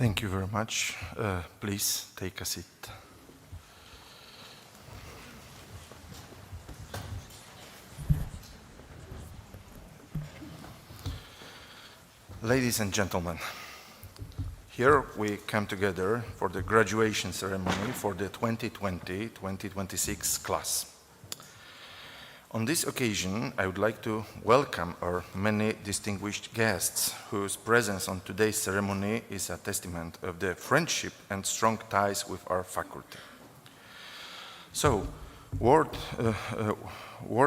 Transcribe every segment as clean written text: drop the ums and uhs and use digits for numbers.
Thank you very much. Please take a seat. Ladies and gentlemen, here we come together for the graduation ceremony for the 2020-2026 class. On this occasion, I would like to welcome our many distinguished guests whose presence on today's ceremony is a testament of the friendship and strong ties with our faculty. So, word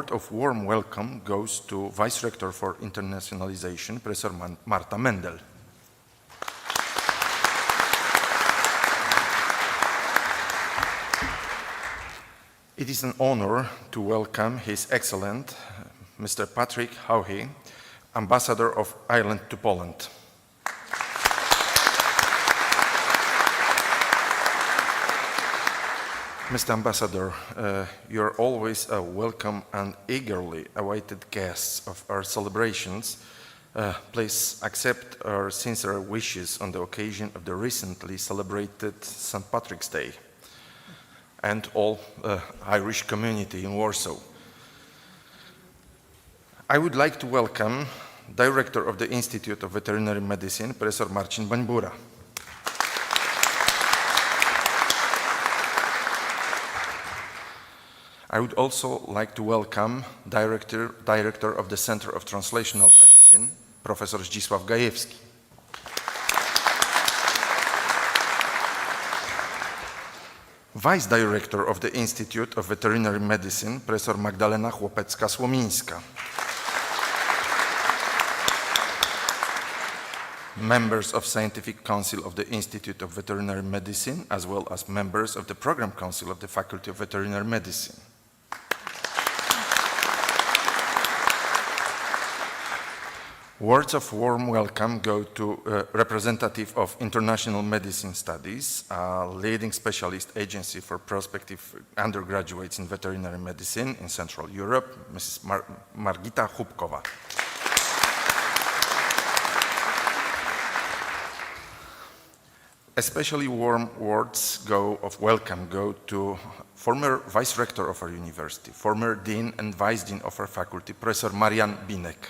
of warm welcome goes to Vice Rector for Internationalization, Professor Marta Mendel. It is an honor to welcome His Excellency, Mr. Patrick Haughey, Ambassador of Ireland to Poland. Mr. Ambassador, you're always a welcome and eagerly awaited guest of our celebrations. Please accept our sincere wishes on the occasion of the recently celebrated St. Patrick's Day and all Irish community in Warsaw. I would like to welcome Director of the Institute of Veterinary Medicine, Professor Marcin Bańbura. I would also like to welcome Director of the Center of Translational Medicine, Professor Zdzisław Gajewski. Vice Director of the Institute of Veterinary Medicine, Professor Magdalena Chłopecka-Słomińska. Members of Scientific Council of the Institute of Veterinary Medicine, as well as members of the Program Council of the Faculty of Veterinary Medicine. Words of warm welcome go to a representative of International Medicine Studies, a leading specialist agency for prospective undergraduates in veterinary medicine in Central Europe, Mrs. Margita Hubkova. Especially warm words of welcome go to former Vice Rector of our university, former Dean and Vice Dean of our faculty, Professor Marian Binek.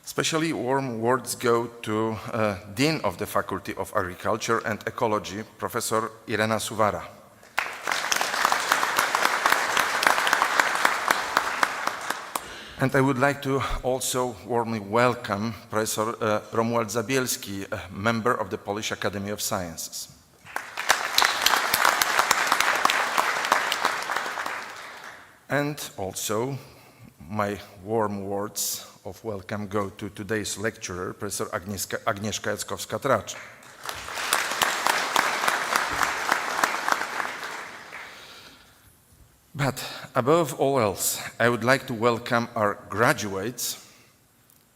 Especially warm words go to Dean of the Faculty of Agriculture and Ecology, Professor Irena Suwara. And I would like to also warmly welcome Professor Romuald Zabielski, a member of the Polish Academy of Sciences. And also, my warm words of welcome go to today's lecturer, Professor Agnieszka Jackowska-Tracz. But above all else, I would like to welcome our graduates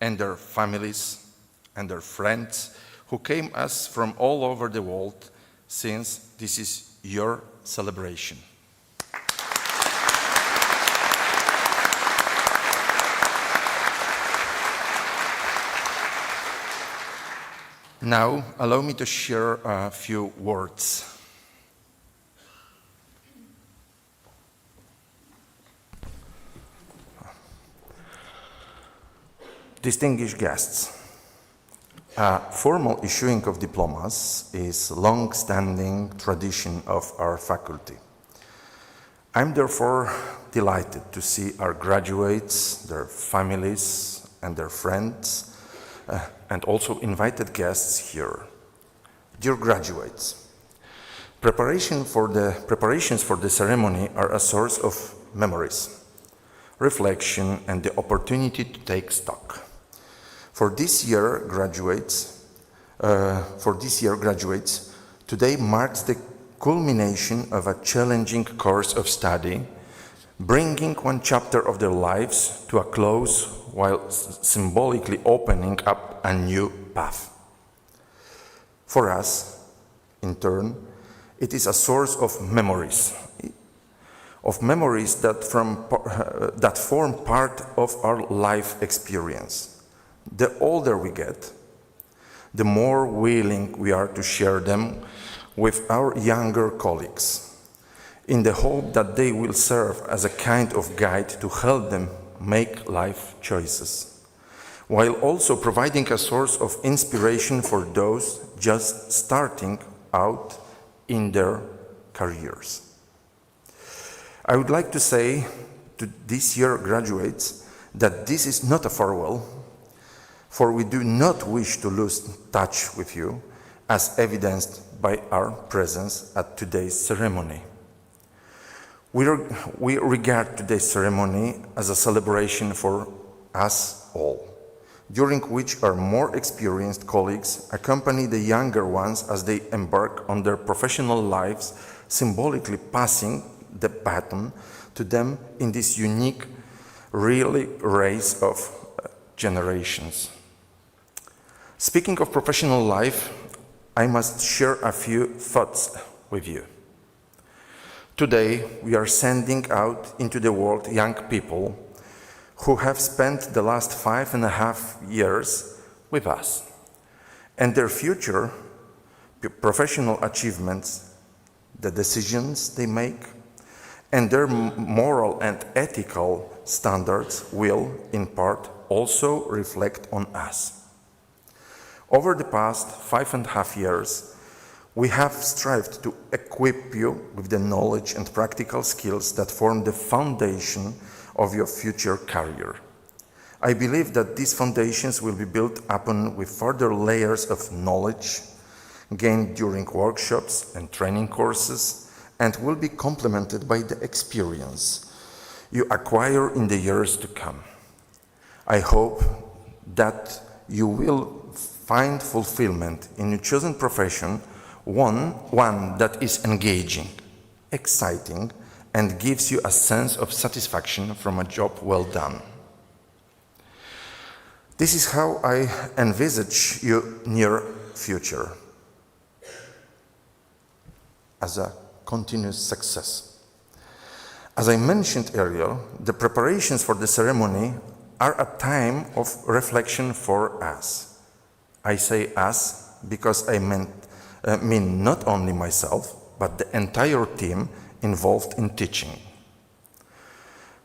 and their families and their friends who came us from all over the world, since this is your celebration. Now, allow me to share a few words. Distinguished guests, formal issuing of diplomas is a long-standing tradition of our faculty. I'm therefore delighted to see our graduates, their families, and their friends, and also invited guests here. Dear graduates, preparations for the ceremony are a source of memories, reflection, and the opportunity to take stock. For this year graduates, today marks the culmination of a challenging course of study, bringing one chapter of their lives to a close while symbolically opening up a new path. For us, in turn, it is a source of memories, of memories that form part of our life experience. The older we get, the more willing we are to share them with our younger colleagues, in the hope that they will serve as a kind of guide to help them make life choices, while also providing a source of inspiration for those just starting out in their careers. I would like to say to this year graduates that this is not a farewell, for we do not wish to lose touch with you, as evidenced by our presence at today's ceremony. We regard today's ceremony as a celebration for us all, during which our more experienced colleagues accompany the younger ones as they embark on their professional lives, symbolically passing the baton to them in this unique, really race of generations. Speaking of professional life, I must share a few thoughts with you. Today, we are sending out into the world young people who have spent the last 5.5 years with us, and their future professional achievements, the decisions they make, and their moral and ethical standards will, in part, also reflect on us. Over the past 5.5 years, we have strived to equip you with the knowledge and practical skills that form the foundation of your future career. I believe that these foundations will be built upon with further layers of knowledge gained during workshops and training courses, and will be complemented by the experience you acquire in the years to come. I hope that you will find fulfillment in your chosen profession, one that is engaging, exciting, and gives you a sense of satisfaction from a job well done. This is how I envisage your near future, as a continuous success. As I mentioned earlier, the preparations for the ceremony are a time of reflection for us. I say us because I mean not only myself, but the entire team involved in teaching.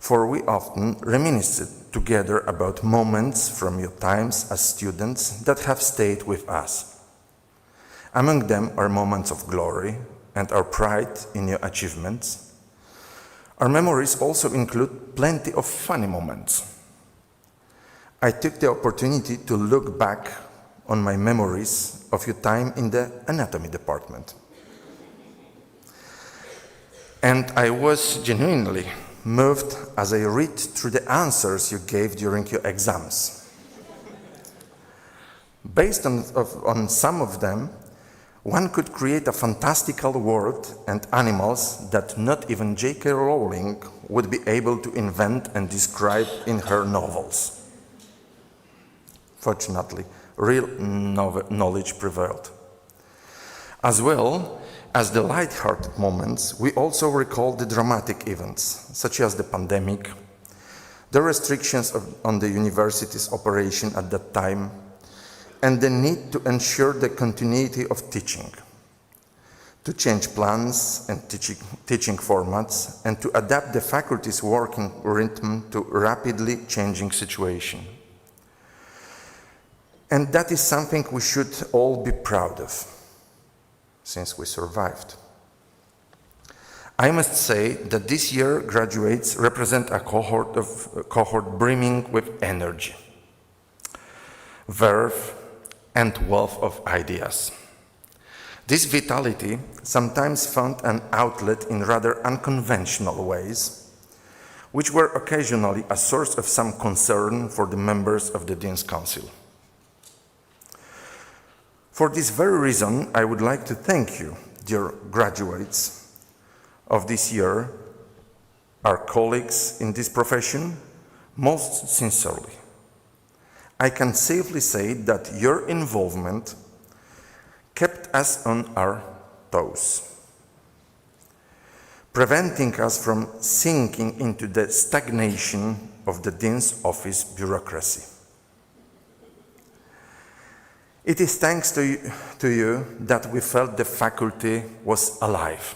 For we often reminisce together about moments from your times as students that have stayed with us. Among them are moments of glory and our pride in your achievements. Our memories also include plenty of funny moments. I took the opportunity to look back on my memories of your time in the anatomy department. And I was genuinely moved as I read through the answers you gave during your exams. Based on some of them, one could create a fantastical world and animals that not even J.K. Rowling would be able to invent and describe in her novels. Fortunately, real knowledge prevailed. As well as the light-hearted moments, we also recall the dramatic events, such as the pandemic, the restrictions on the university's operation at that time, and the need to ensure the continuity of teaching, to change plans and teaching formats, and to adapt the faculty's working rhythm to rapidly changing situation. And that is something we should all be proud of, since we survived. I must say that this year graduates represent a cohort brimming with energy, verve, and wealth of ideas. This vitality sometimes found an outlet in rather unconventional ways, which were occasionally a source of some concern for the members of the Dean's Council. For this very reason, I would like to thank you, dear graduates of this year, our colleagues in this profession, most sincerely. I can safely say that your involvement kept us on our toes. preventing us from sinking into the stagnation of the Dean's office bureaucracy. It is thanks to you that we felt the faculty was alive.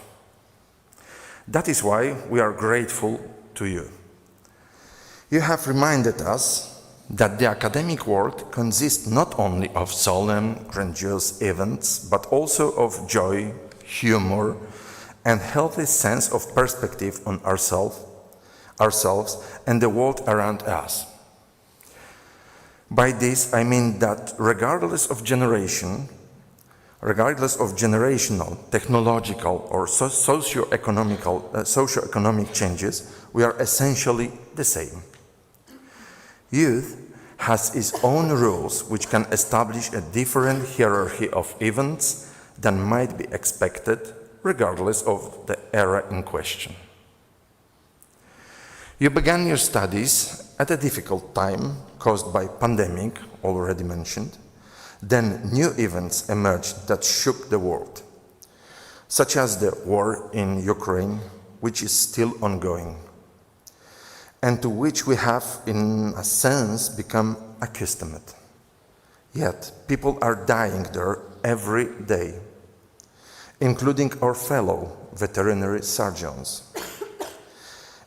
That is why we are grateful to you. You have reminded us that the academic world consists not only of solemn, grandiose events, but also of joy, humor, and healthy sense of perspective on ourselves and the world around us. By this, I mean that regardless of generational, technological, or socio-economic changes, we are essentially the same. Youth has its own rules which can establish a different hierarchy of events than might be expected regardless of the era in question. You began your studies at a difficult time caused by pandemic, already mentioned. Then new events emerged that shook the world, such as the war in Ukraine, which is still ongoing, and to which we have, in a sense, become accustomed. Yet, people are dying there every day, including our fellow veterinary surgeons.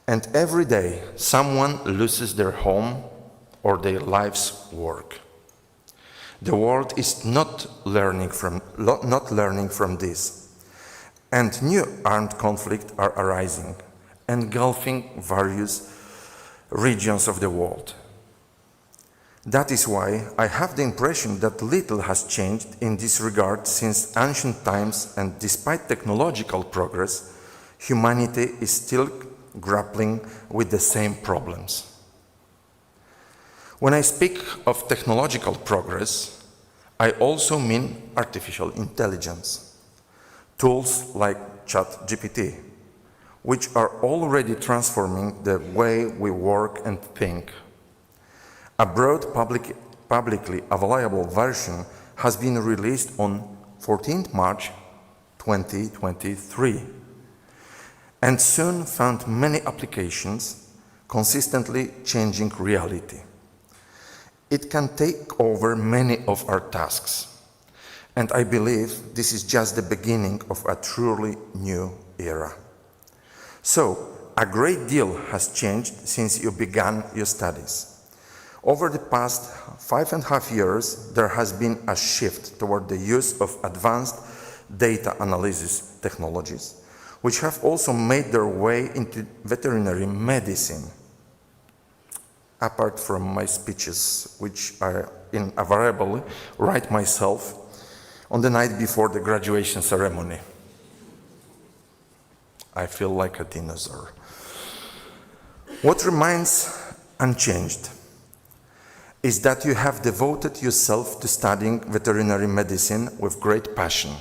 And every day, someone loses their home or their life's work. The world is not learning from this, and new armed conflicts are arising, engulfing various regions of the world. That is why I have the impression that little has changed in this regard since ancient times, and despite technological progress, humanity is still grappling with the same problems. When I speak of technological progress, I also mean artificial intelligence. Tools like ChatGPT, which are already transforming the way we work and think. A broad publicly available version has been released on 14th March 2023 and soon found many applications, consistently changing reality. It can take over many of our tasks, and I believe this is just the beginning of a truly new era. So, a great deal has changed since you began your studies. Over the past 5.5 years, there has been a shift toward the use of advanced data analysis technologies, which have also made their way into veterinary medicine. Apart from my speeches, which I invariably write myself on the night before the graduation ceremony. I feel like a dinosaur. What remains unchanged is that you have devoted yourself to studying veterinary medicine with great passion.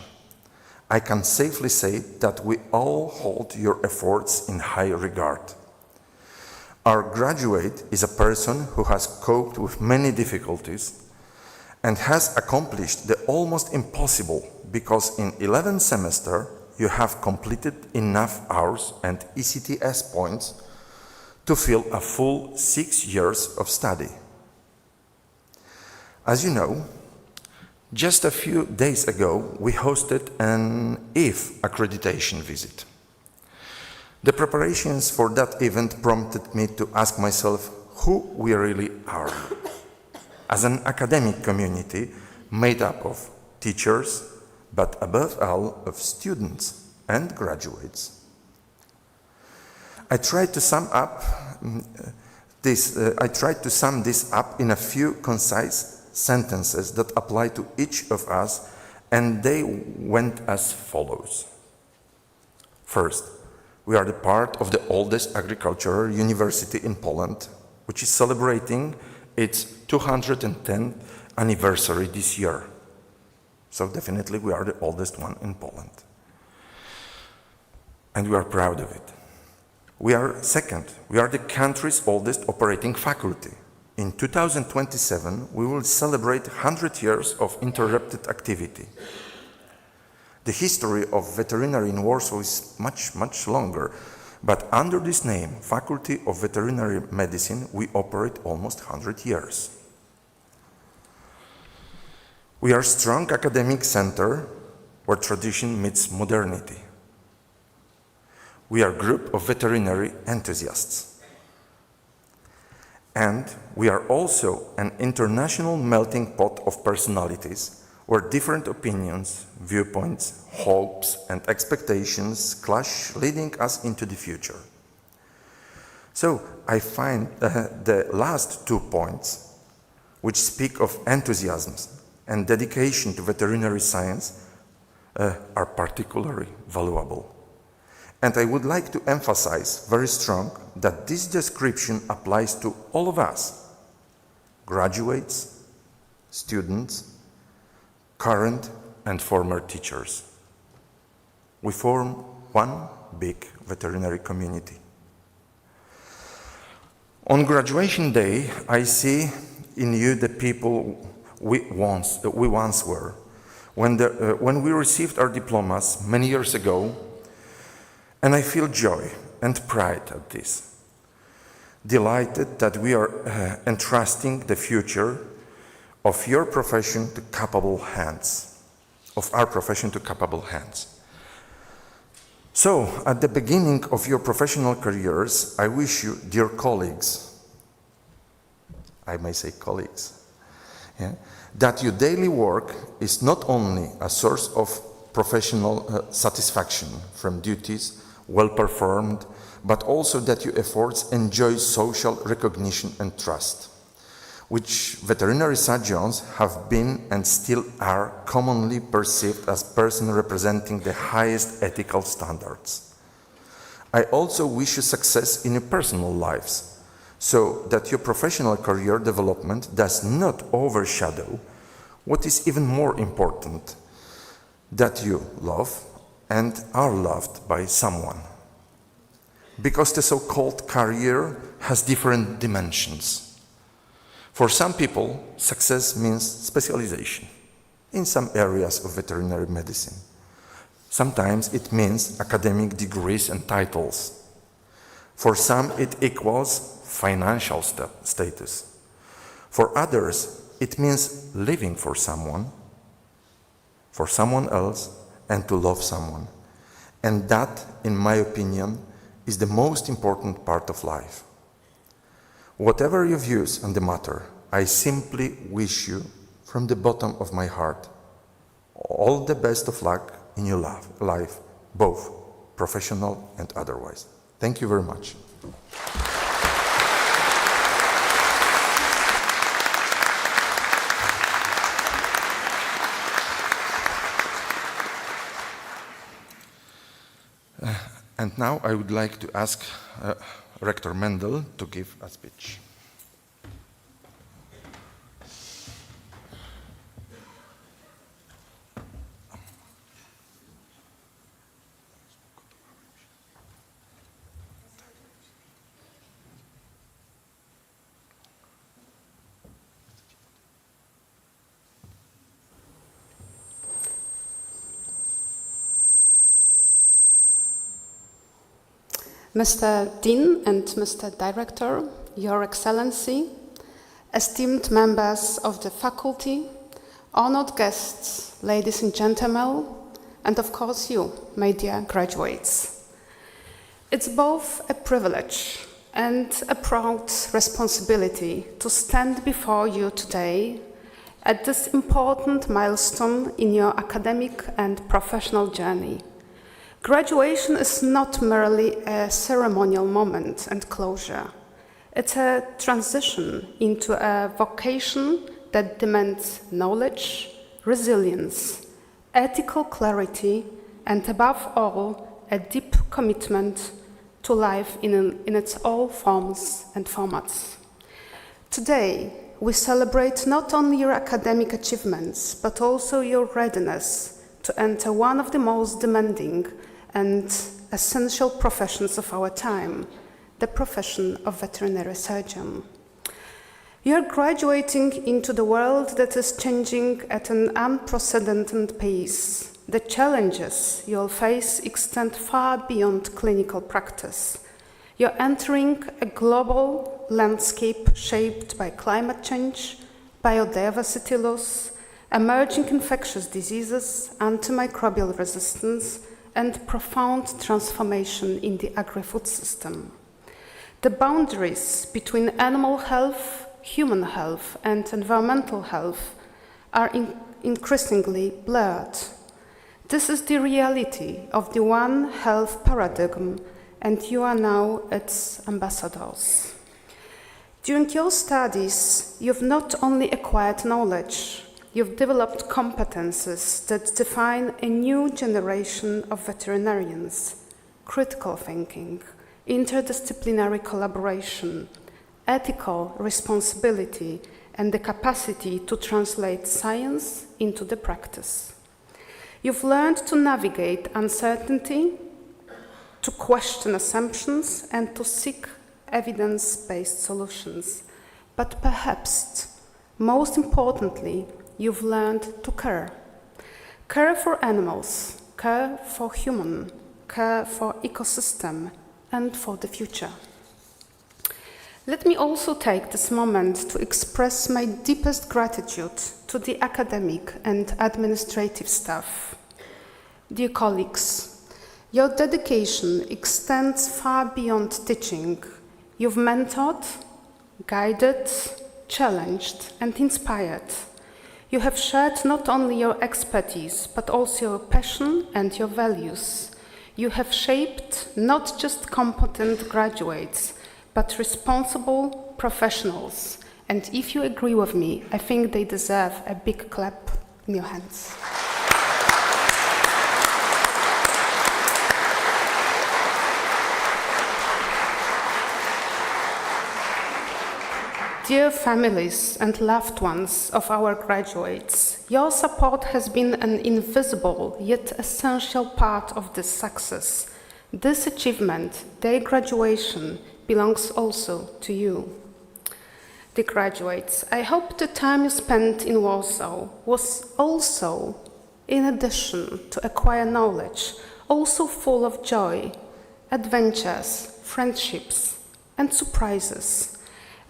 I can safely say that we all hold your efforts in high regard. Our graduate is a person who has coped with many difficulties and has accomplished the almost impossible, because in 11th semester you have completed enough hours and ECTS points to fill a full 6 years of study. As you know, just a few days ago we hosted an IF accreditation visit. The preparations for that event prompted me to ask myself who we really are, as an academic community made up of teachers, but above all of students and graduates. I tried to sum this up in a few concise sentences that apply to each of us, and they went as follows. First, we are the part of the oldest agricultural university in Poland, which is celebrating its 210th anniversary this year. So definitely we are the oldest one in Poland. And we are proud of it. We are the country's oldest operating faculty. In 2027, we will celebrate 100 years of interrupted activity. The history of veterinary in Warsaw is much, much longer, but under this name, Faculty of Veterinary Medicine, we operate almost 100 years. We are a strong academic center where tradition meets modernity. We are a group of veterinary enthusiasts. And we are also an international melting pot of personalities where different opinions, viewpoints, hopes, and expectations clash, leading us into the future. So I find the last 2 points, which speak of enthusiasm and dedication to veterinary science, are particularly valuable. And I would like to emphasize very strong that this description applies to all of us, graduates, students, current and former teachers. We form one big veterinary community. On graduation day, I see in you the people we once were. When we received our diplomas many years ago, and I feel joy and pride at this. Delighted that we are entrusting the future of your profession to capable hands, of our profession to capable hands. So, at the beginning of your professional careers, I wish you, dear colleagues, I may say colleagues, that your daily work is not only a source of professional satisfaction from duties well performed, but also that your efforts enjoy social recognition and trust, which veterinary surgeons have been and still are commonly perceived as persons representing the highest ethical standards. I also wish you success in your personal lives, so that your professional career development does not overshadow what is even more important, that you love and are loved by someone. Because the so-called career has different dimensions. For some people, success means specialization in some areas of veterinary medicine. Sometimes it means academic degrees and titles. For some, it equals financial status. For others, it means living for someone else, and to love someone. And that, in my opinion, is the most important part of life. Whatever your views on the matter, I simply wish you, from the bottom of my heart, all the best of luck in your life, both professional and otherwise. Thank you very much. And now I would like to ask Rector Mendel to give a speech. Mr. Dean and Mr. Director, Your Excellency, esteemed members of the faculty, honored guests, ladies and gentlemen, and of course you, my dear graduates. It's both a privilege and a proud responsibility to stand before you today at this important milestone in your academic and professional journey. Graduation is not merely a ceremonial moment and closure. It's a transition into a vocation that demands knowledge, resilience, ethical clarity, and above all, a deep commitment to life in its all forms and formats. Today, we celebrate not only your academic achievements, but also your readiness to enter one of the most demanding and essential professions of our time, the profession of veterinary surgeon. You are graduating into the world that is changing at an unprecedented pace, The challenges you'll face extend far beyond clinical practice. You're entering a global landscape shaped by climate change, biodiversity loss, emerging infectious diseases, antimicrobial resistance, and profound transformation in the agri-food system. The boundaries between animal health, human health, and environmental health are increasingly blurred. This is the reality of the One Health paradigm, and you are now its ambassadors. During your studies, you've not only acquired knowledge, you've developed competences that define a new generation of veterinarians: critical thinking, interdisciplinary collaboration, ethical responsibility, and the capacity to translate science into the practice. You've learned to navigate uncertainty, to question assumptions, and to seek evidence-based solutions. But perhaps, most importantly, you've learned to care. Care for animals, care for human, care for ecosystem, and for the future. Let me also take this moment to express my deepest gratitude to the academic and administrative staff. Dear colleagues, your dedication extends far beyond teaching. You've mentored, guided, challenged, and inspired. You have shared not only your expertise, but also your passion and your values. You have shaped not just competent graduates, but responsible professionals. And if you agree with me, I think they deserve a big clap in your hands. Dear families and loved ones of our graduates, your support has been an invisible yet essential part of this success. This achievement, their graduation, belongs also to you. Dear graduates, I hope the time you spent in Warsaw was also, in addition to acquire knowledge, also full of joy, adventures, friendships, and surprises,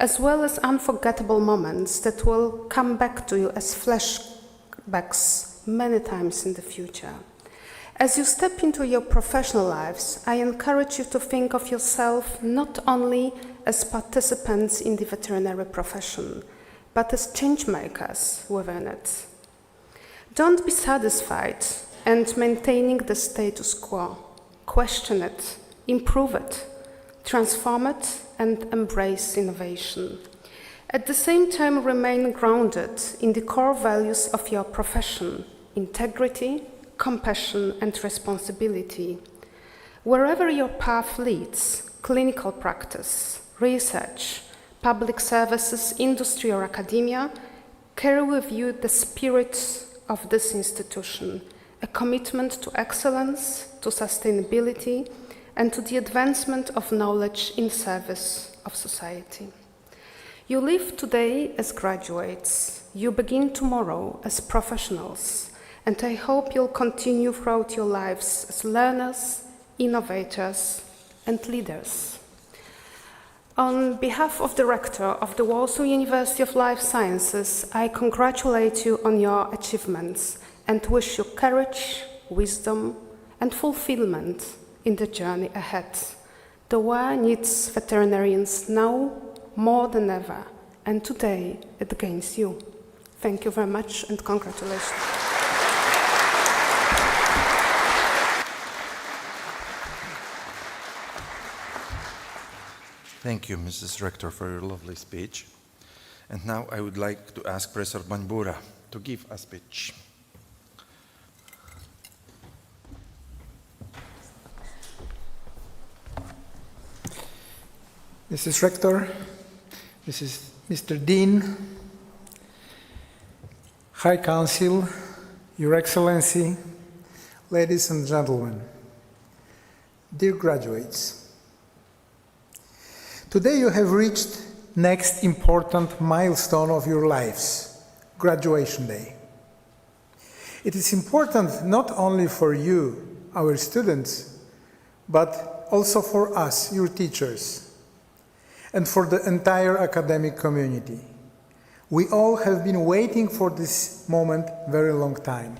as well as unforgettable moments that will come back to you as flashbacks many times in the future. As you step into your professional lives, I encourage you to think of yourself not only as participants in the veterinary profession, but as change makers within it. Don't be satisfied and maintaining the status quo. Question it, improve it, transform it, and embrace innovation. At the same time, remain grounded in the core values of your profession: integrity, compassion, and responsibility. Wherever your path leads, clinical practice, research, public services, industry, or academia, carry with you the spirit of this institution, a commitment to excellence, to sustainability, and to the advancement of knowledge in service of society. You live today as graduates, you begin tomorrow as professionals, and I hope you'll continue throughout your lives as learners, innovators, and leaders. On behalf of the Rector of the Warsaw University of Life Sciences, I congratulate you on your achievements and wish you courage, wisdom, and fulfillment in the journey ahead. The world needs veterinarians now more than ever, and today it gains you. Thank you very much and congratulations. Thank you, Mrs. Rector, for your lovely speech. And now I would like to ask Professor Banbura to give a speech. Mrs. Rector, Mr. Dean, High Council, Your Excellency, ladies and gentlemen, dear graduates, today you have reached next important milestone of your lives, graduation day. It is important not only for you, our students, but also for us, your teachers, and for the entire academic community. We all have been waiting for this moment very long time.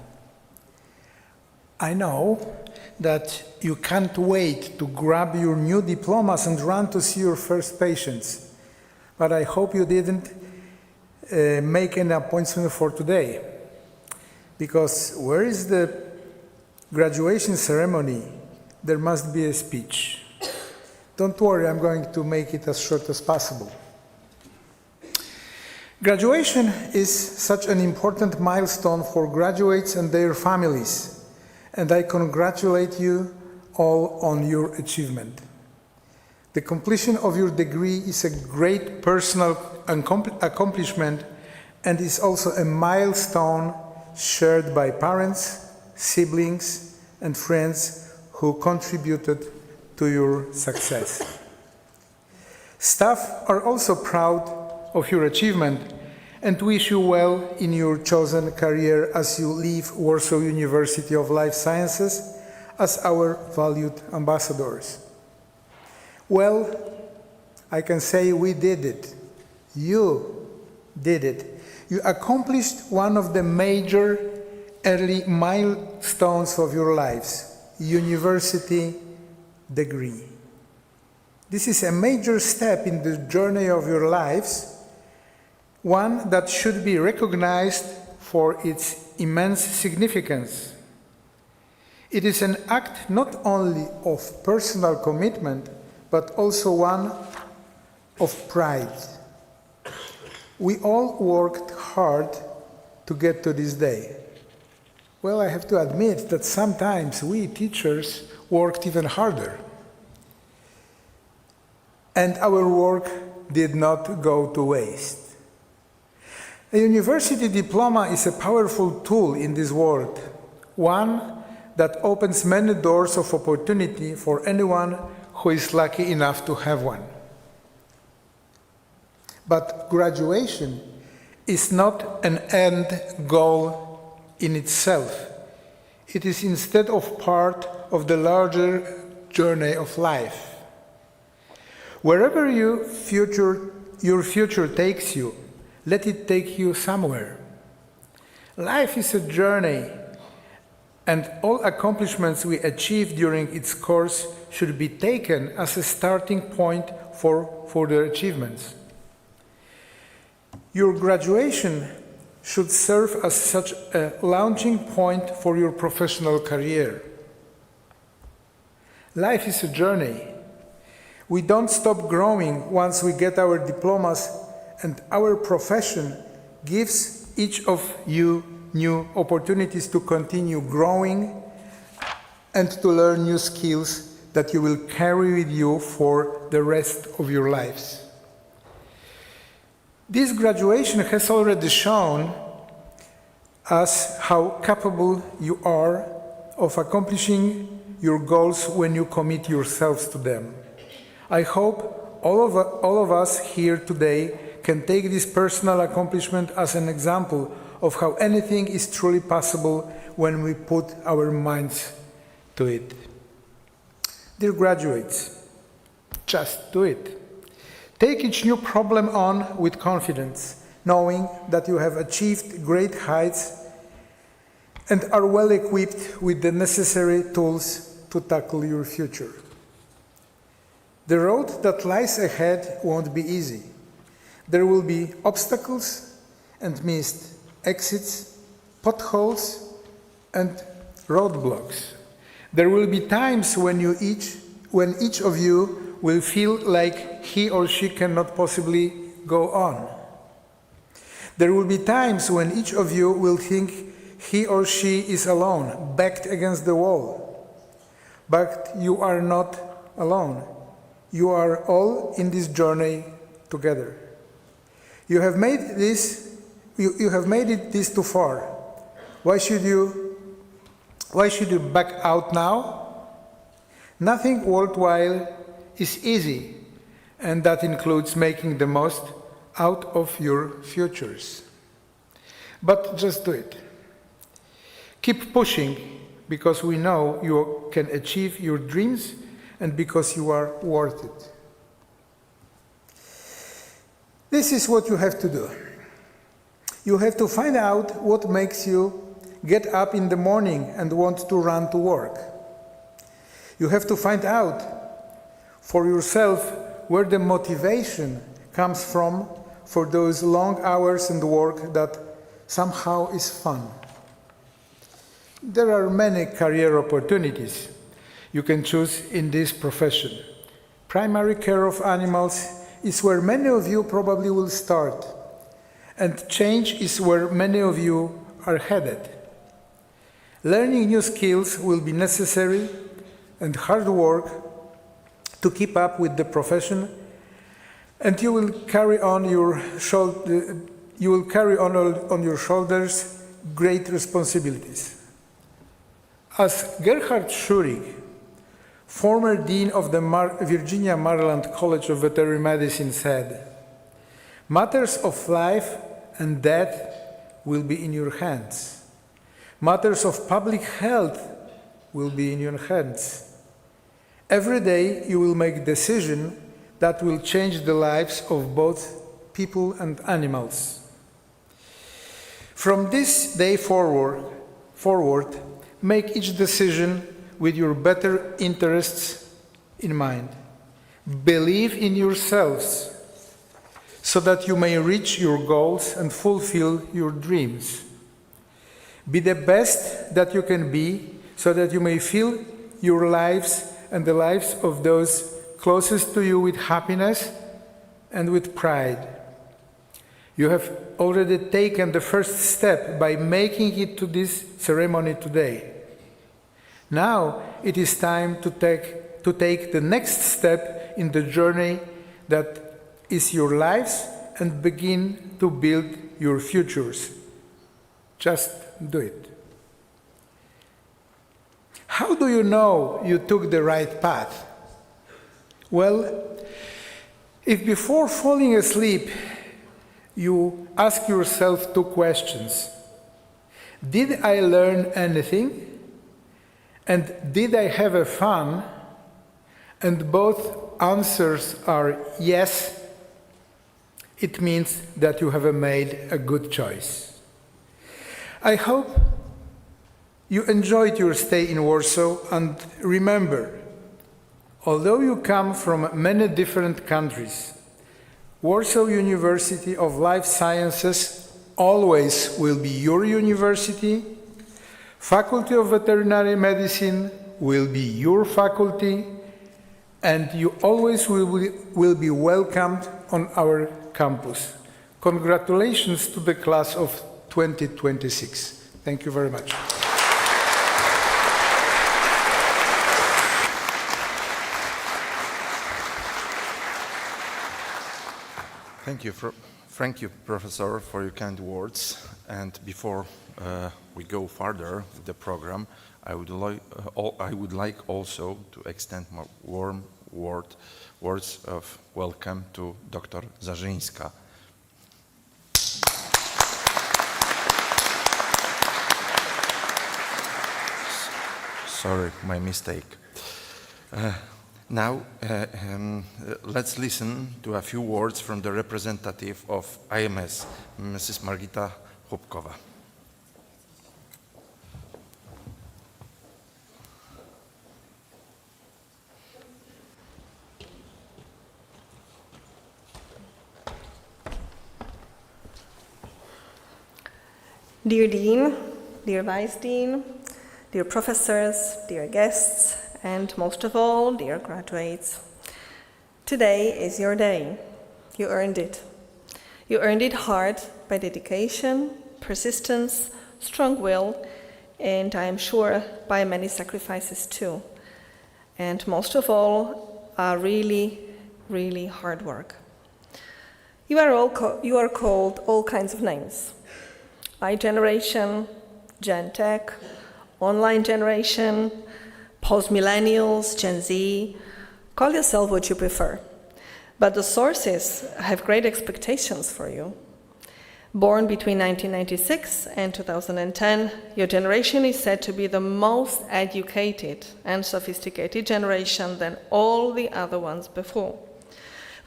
I know that you can't wait to grab your new diplomas and run to see your first patients, but I hope you didn't make an appointment for today, because where is the graduation ceremony? There must be a speech. Don't worry, I'm going to make it as short as possible. Graduation is such an important milestone for graduates and their families, and I congratulate you all on your achievement. The completion of your degree is a great personal accomplishment and is also a milestone shared by parents, siblings, and friends who contributed to your success. Staff are also proud of your achievement and wish you well in your chosen career as you leave Warsaw University of Life Sciences as our valued ambassadors. Well, I can say we did it. You did it. You accomplished one of the major early milestones of your lives, university degree. This is a major step in the journey of your lives, one that should be recognized for its immense significance. It is an act not only of personal commitment, but also one of pride. We all worked hard to get to this day. Well, I have to admit that sometimes we teachers worked even harder. And our work did not go to waste. A university diploma is a powerful tool in this world, one that opens many doors of opportunity for anyone who is lucky enough to have one. But graduation is not an end goal in itself. It is instead of part of the larger journey of life. Wherever your future takes you, let it take you somewhere. Life is a journey, and all accomplishments we achieve during its course should be taken as a starting point for further achievements. Your graduation should serve as such a launching point for your professional career. Life is a journey. We don't stop growing once we get our diplomas, and our profession gives each of you new opportunities to continue growing and to learn new skills that you will carry with you for the rest of your lives. This graduation has already shown us how capable you are of accomplishing your goals when you commit yourselves to them. I hope all of us here today can take this personal accomplishment as an example of how anything is truly possible when we put our minds to it. Dear graduates, just do it. Take each new problem on with confidence, knowing that you have achieved great heights and are well equipped with the necessary tools to tackle your future. The road that lies ahead won't be easy. There will be obstacles and missed exits, potholes, and roadblocks. There will be times when each of you will feel like he or she cannot possibly go on. There will be times when each of you will think he or she is alone, backed against the wall. But you are not alone. You are all in this journey together. You have made it this too far. Why should you back out now? Nothing worthwhile is easy, and that includes making the most out of your futures. But just do it. Keep pushing, because we know you can achieve your dreams and because you are worth it. This is what you have to do. You have to find out what makes you get up in the morning and want to run to work. You have to find out for yourself where the motivation comes from for those long hours and work that somehow is fun. There are many career opportunities you can choose in this profession. Primary care of animals is where many of you probably will start, and change is where many of you are headed. Learning new skills will be necessary, and hard work to keep up with the profession, and you will carry on your shoulders great responsibilities. As Gerhard Schurig, former dean of the Virginia Maryland College of Veterinary Medicine, said, "Matters of life and death will be in your hands. Matters of public health will be in your hands. Every day you will make a decision that will change the lives of both people and animals. From this day forward, make each decision with your better interests in mind. Believe in yourselves so that you may reach your goals and fulfill your dreams. Be the best that you can be so that you may fill your lives and the lives of those closest to you with happiness and with pride. You have already taken the first step by making it to this ceremony today. Now it is time to take the next step in the journey that is your lives and begin to build your futures. Just do it." How do you know you took the right path? Well, if before falling asleep you ask yourself two questions: did I learn anything? And did I have a fun? And both answers are yes, it means that you have made a good choice. I hope you enjoyed your stay in Warsaw, and remember, although you come from many different countries, Warsaw University of Life Sciences always will be your university. Faculty of Veterinary Medicine will be your faculty, and you always will be welcomed on our campus. Congratulations to the class of 2026. Thank you very much. Thank you, Professor, for your kind words. And before we go further with the program, I would like also to extend my warm words of welcome to Dr. Zarzyńska. Sorry, my mistake. Now, let's listen to a few words from the representative of IMS, Mrs. Margita Chłopkowa. Dear Dean, dear Vice Dean, dear professors, dear guests, and most of all, dear graduates, today is your day. You earned it. You earned it hard by dedication, persistence, strong will, and I am sure by many sacrifices too. And most of all, really, really hard work. You are called all kinds of names. I-generation, Gen Tech, online generation, post-millennials, Gen Z. Call yourself what you prefer. But the sources have great expectations for you. Born between 1996 and 2010, your generation is said to be the most educated and sophisticated generation than all the other ones before,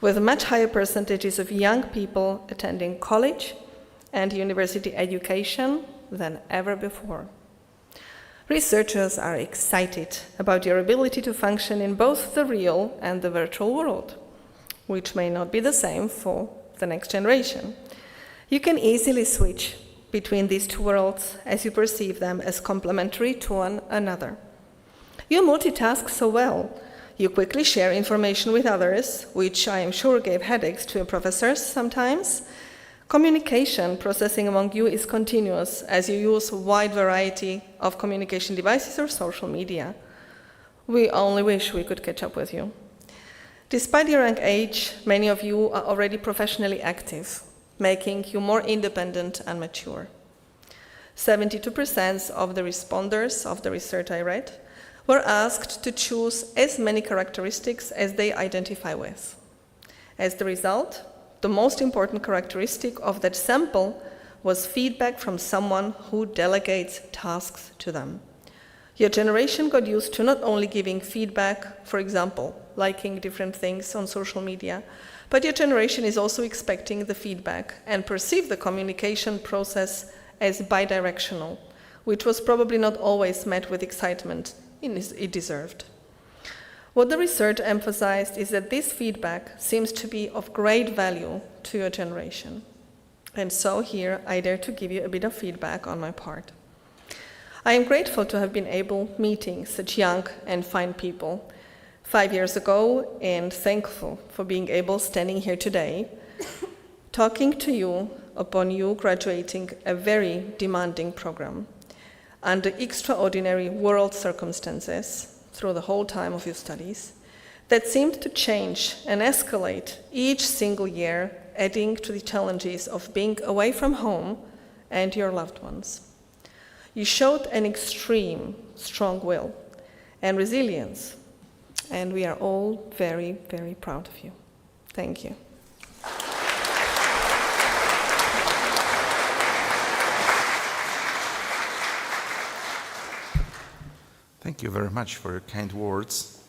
with much higher percentages of young people attending college and university education than ever before. Researchers are excited about your ability to function in both the real and the virtual world, which may not be the same for the next generation. You can easily switch between these two worlds as you perceive them as complementary to one another. You multitask so well. You quickly share information with others, which I am sure gave headaches to your professors sometimes. Communication processing among you is continuous as you use a wide variety of communication devices or social media. We only wish we could catch up with you. Despite your young age, many of you are already professionally active, making you more independent and mature. 72% of the responders of the research I read were asked to choose as many characteristics as they identify with. As the result, the most important characteristic of that sample was feedback from someone who delegates tasks to them. Your generation got used to not only giving feedback, for example, liking different things on social media, but your generation is also expecting the feedback and perceive the communication process as bidirectional, which was probably not always met with excitement it deserved. What the research emphasized is that this feedback seems to be of great value to your generation. And so here I dare to give you a bit of feedback on my part. I am grateful to have been able meeting such young and fine people 5 years ago, and thankful for being able standing here today, talking to you upon you graduating a very demanding program under extraordinary world circumstances through the whole time of your studies that seemed to change and escalate each single year, adding to the challenges of being away from home and your loved ones. You showed an extreme strong will and resilience, and we are all very, very proud of you. Thank you. Thank you very much for your kind words.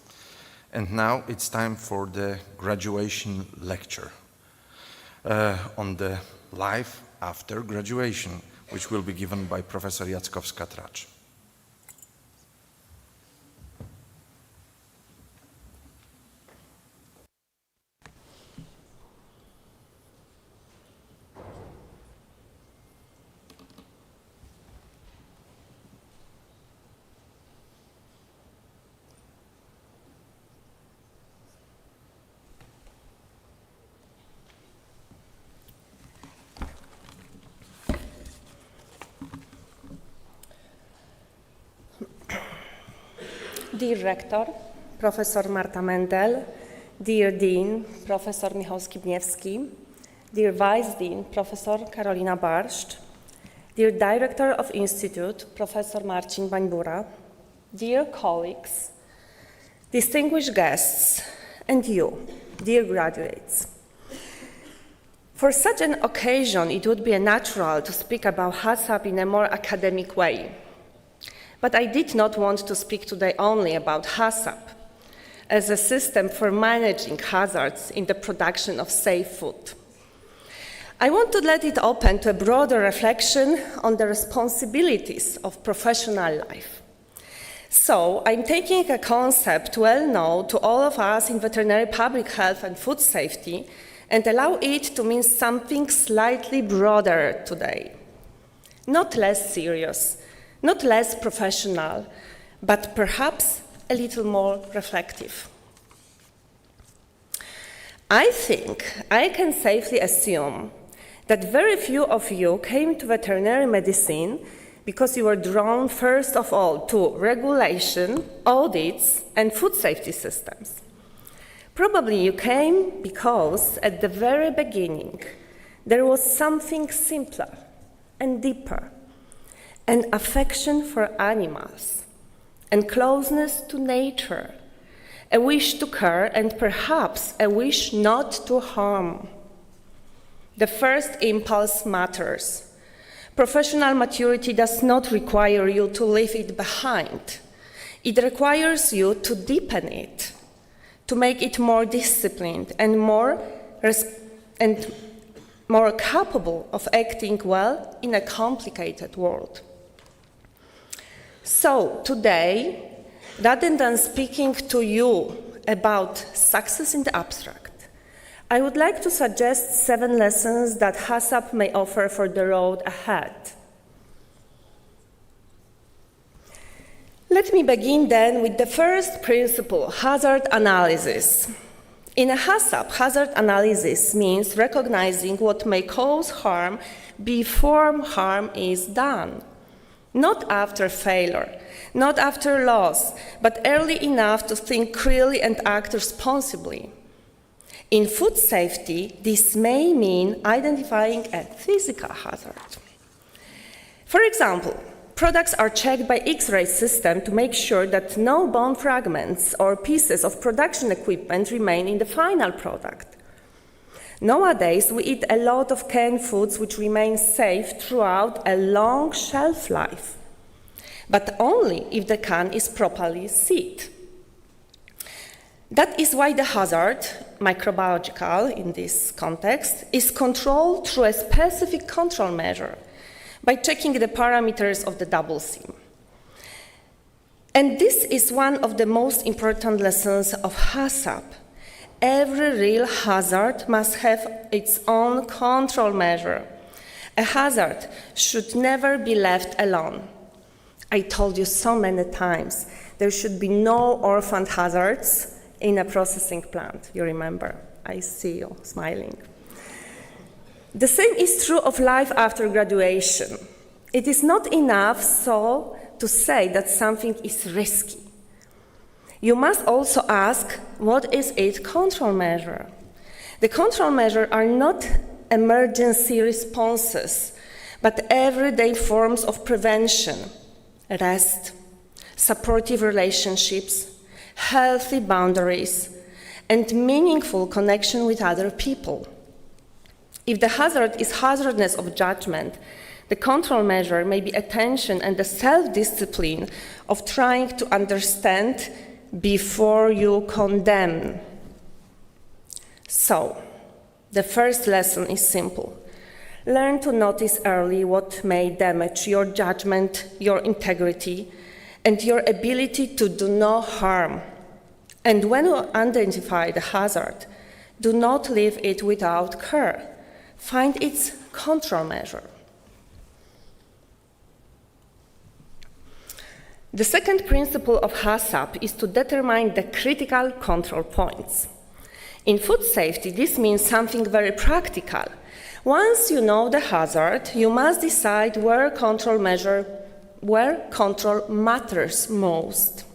And now it's time for the graduation lecture on the life after graduation, which will be given by Professor Jackowska-Tracz. Dear Rector, Professor Marta Mendel, dear Dean, Professor Michał Skibniewski, dear Vice Dean, Professor Karolina Barszcz, dear Director of Institute, Professor Marcin Bańbura, dear colleagues, distinguished guests, and you, dear graduates. For such an occasion, it would be natural to speak about HACCP in a more academic way. But I did not want to speak today only about HACCP as a system for managing hazards in the production of safe food. I want to let it open to a broader reflection on the responsibilities of professional life. So I'm taking a concept well known to all of us in veterinary public health and food safety and allow it to mean something slightly broader today. Not less serious, not less professional, but perhaps a little more reflective. I think I can safely assume that very few of you came to veterinary medicine because you were drawn first of all to regulation, audits, and food safety systems. Probably you came because at the very beginning there was something simpler and deeper, an affection for animals, and closeness to nature, a wish to care, and perhaps a wish not to harm. The first impulse matters. Professional maturity does not require you to leave it behind. It requires you to deepen it, to make it more disciplined and more capable of acting well in a complicated world. So today, rather than speaking to you about success in the abstract, I would like to suggest 7 lessons that HACCP may offer for the road ahead. Let me begin then with the first principle, hazard analysis. In a HACCP, hazard analysis means recognizing what may cause harm before harm is done. Not after failure, not after loss, but early enough to think clearly and act responsibly. In food safety, this may mean identifying a physical hazard. For example, products are checked by X-ray system to make sure that no bone fragments or pieces of production equipment remain in the final product. Nowadays, we eat a lot of canned foods which remain safe throughout a long shelf life, but only if the can is properly sealed. That is why the hazard, microbiological in this context, is controlled through a specific control measure by checking the parameters of the double SIM. And this is one of the most important lessons of HACCP. Every real hazard must have its own control measure. A hazard should never be left alone. I told you so many times, there should be no orphaned hazards in a processing plant. You remember, I see you smiling. The same is true of life after graduation. It is not enough to say that something is risky. You must also ask, what is its control measure? The control measures are not emergency responses, but everyday forms of prevention, rest, supportive relationships, healthy boundaries, and meaningful connection with other people. If the hazard is hazardness of judgment, the control measure may be attention and the self-discipline of trying to understand before you condemn. So, the first lesson is simple. Learn to notice early what may damage your judgment, your integrity, and your ability to do no harm. And when you identify the hazard, do not leave it without care. Find its control measure. The second principle of HACCP is to determine the critical control points. In food safety, this means something very practical. Once you know the hazard, you must decide where control matters most.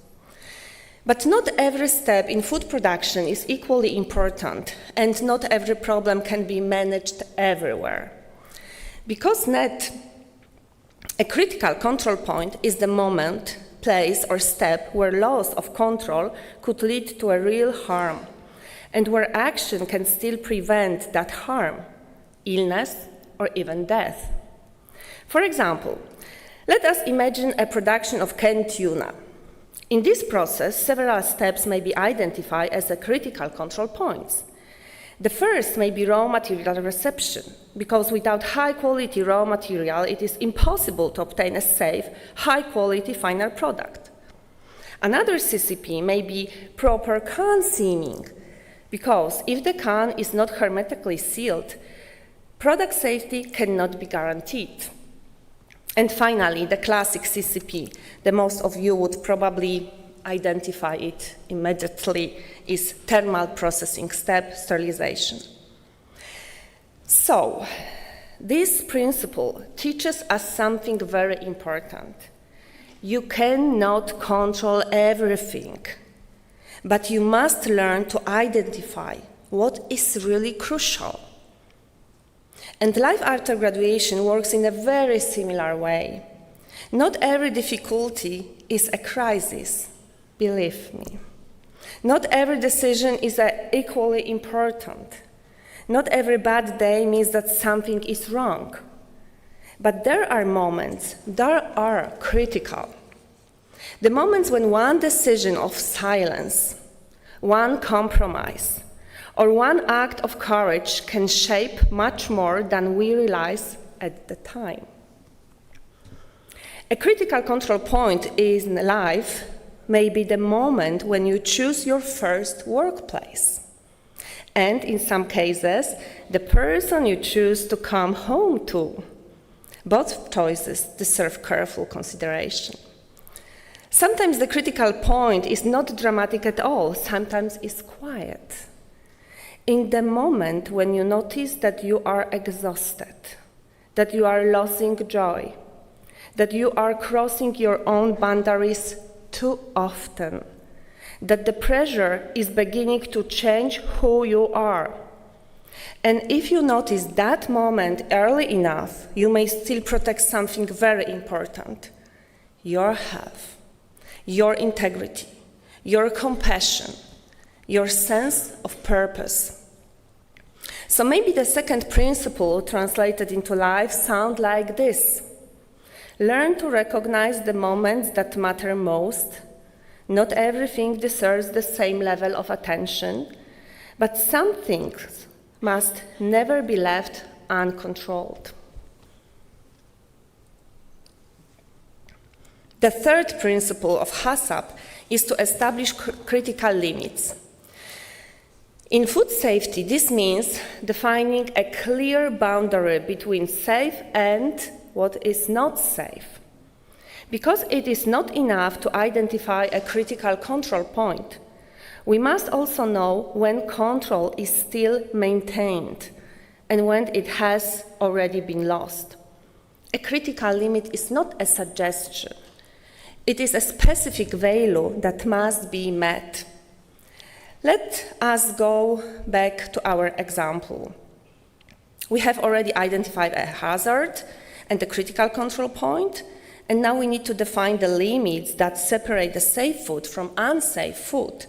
But not every step in food production is equally important, and not every problem can be managed everywhere. Because a critical control point is the moment, place, or step where loss of control could lead to a real harm, and where action can still prevent that harm, illness, or even death. For example, let us imagine a production of canned tuna. In this process, several steps may be identified as the critical control points. The first may be raw material reception, because without high-quality raw material, it is impossible to obtain a safe, high-quality final product. Another CCP may be proper can seaming, because if the can is not hermetically sealed, product safety cannot be guaranteed. And finally, the classic CCP, the most of you would probably identify it immediately, is thermal processing step, sterilization. So, this principle teaches us something very important. You cannot control everything, but you must learn to identify what is really crucial. And life after graduation works in a very similar way. Not every difficulty is a crisis, believe me. Not every decision is equally important. Not every bad day means that something is wrong. But there are moments that are critical. The moments when one decision of silence, one compromise, or one act of courage can shape much more than we realize at the time. A critical control point in life may be the moment when you choose your first workplace. And in some cases, the person you choose to come home to. Both choices deserve careful consideration. Sometimes the critical point is not dramatic at all, sometimes it's quiet. In the moment when you notice that you are exhausted, that you are losing joy, that you are crossing your own boundaries too often, that the pressure is beginning to change who you are. And if you notice that moment early enough, you may still protect something very important: your health, your integrity, your compassion, your sense of purpose. So maybe the second principle translated into life sounds like this: learn to recognize the moments that matter most. Not everything deserves the same level of attention, but some things must never be left uncontrolled. The third principle of HACCP is to establish critical limits. In food safety, this means defining a clear boundary between safe and what is not safe. Because it is not enough to identify a critical control point, we must also know when control is still maintained and when it has already been lost. A critical limit is not a suggestion. It is a specific value that must be met. Let us go back to our example. We have already identified a hazard and a critical control point, and now we need to define the limits that separate the safe food from unsafe food.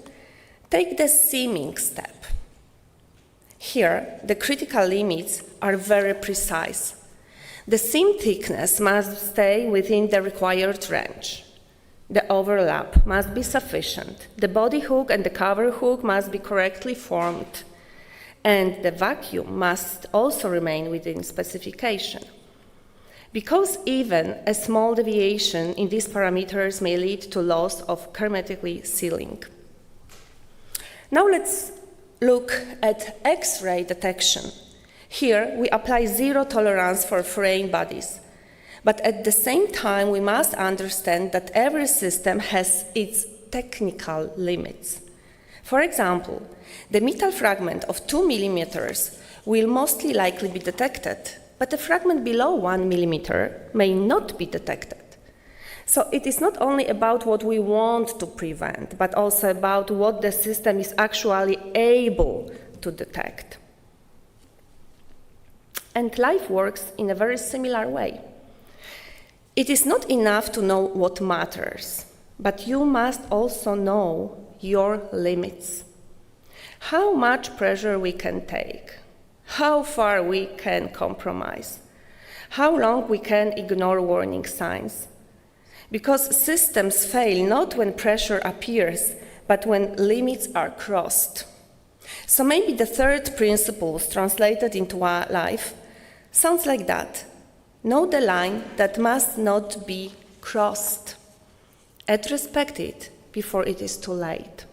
Take the seaming step. Here, the critical limits are very precise. The seam thickness must stay within the required range. The overlap must be sufficient. The body hook and the cover hook must be correctly formed. And the vacuum must also remain within specification. Because even a small deviation in these parameters may lead to loss of hermetically sealing. Now let's look at X-ray detection. Here we apply zero tolerance for fraying bodies. But at the same time, we must understand that every system has its technical limits. For example, the metal fragment of 2 millimeters will mostly likely be detected, but a fragment below 1 millimeter may not be detected. So it is not only about what we want to prevent, but also about what the system is actually able to detect. And life works in a very similar way. It is not enough to know what matters, but you must also know your limits. How much pressure we can take, how far we can compromise, how long we can ignore warning signs. Because systems fail not when pressure appears, but when limits are crossed. So maybe the third principle translated into our life sounds like that. Know the line that must not be crossed, and respect it before it is too late.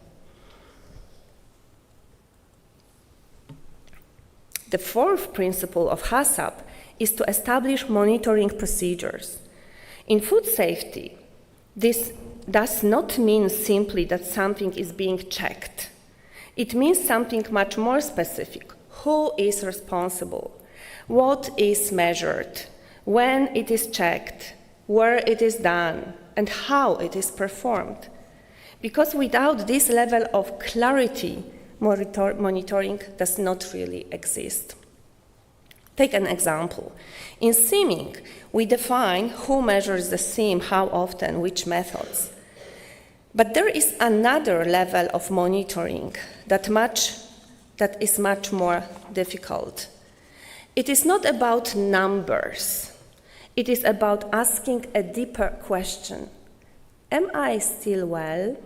The fourth principle of HACCP is to establish monitoring procedures. In food safety, this does not mean simply that something is being checked. It means something much more specific. Who is responsible? What is measured? When it is checked, where it is done, and how it is performed. Because without this level of clarity, monitoring does not really exist. Take an example. In seaming, we define who measures the seam, how often, which methods. But there is another level of monitoring that that is much more difficult. It is not about numbers. It is about asking a deeper question. Am I still well?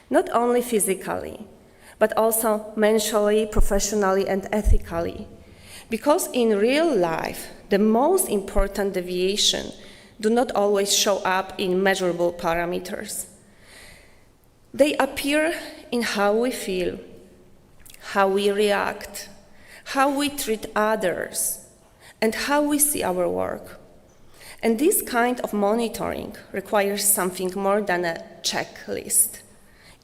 Not only physically, but also mentally, professionally, and ethically. Because in real life, the most important deviation do not always show up in measurable parameters. They appear in how we feel, how we react, how we treat others, and how we see our work. And this kind of monitoring requires something more than a checklist.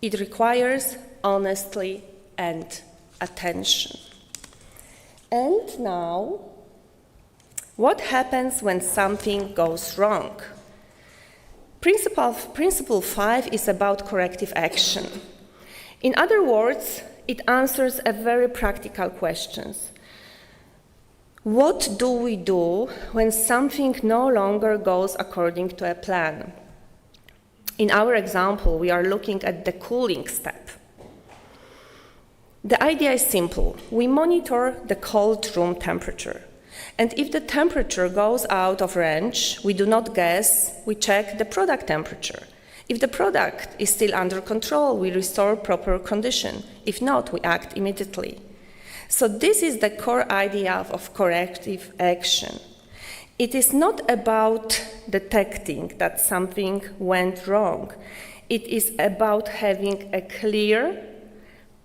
It requires honesty and attention. And now, what happens when something goes wrong? Principle 5 is about corrective action. In other words, it answers a very practical question. What do we do when something no longer goes according to a plan? In our example, we are looking at the cooling step. The idea is simple. We monitor the cold room temperature. And if the temperature goes out of range, we do not guess, we check the product temperature. If the product is still under control, we restore proper condition. If not, we act immediately. So this is the core idea of corrective action. It is not about detecting that something went wrong. It is about having a clear,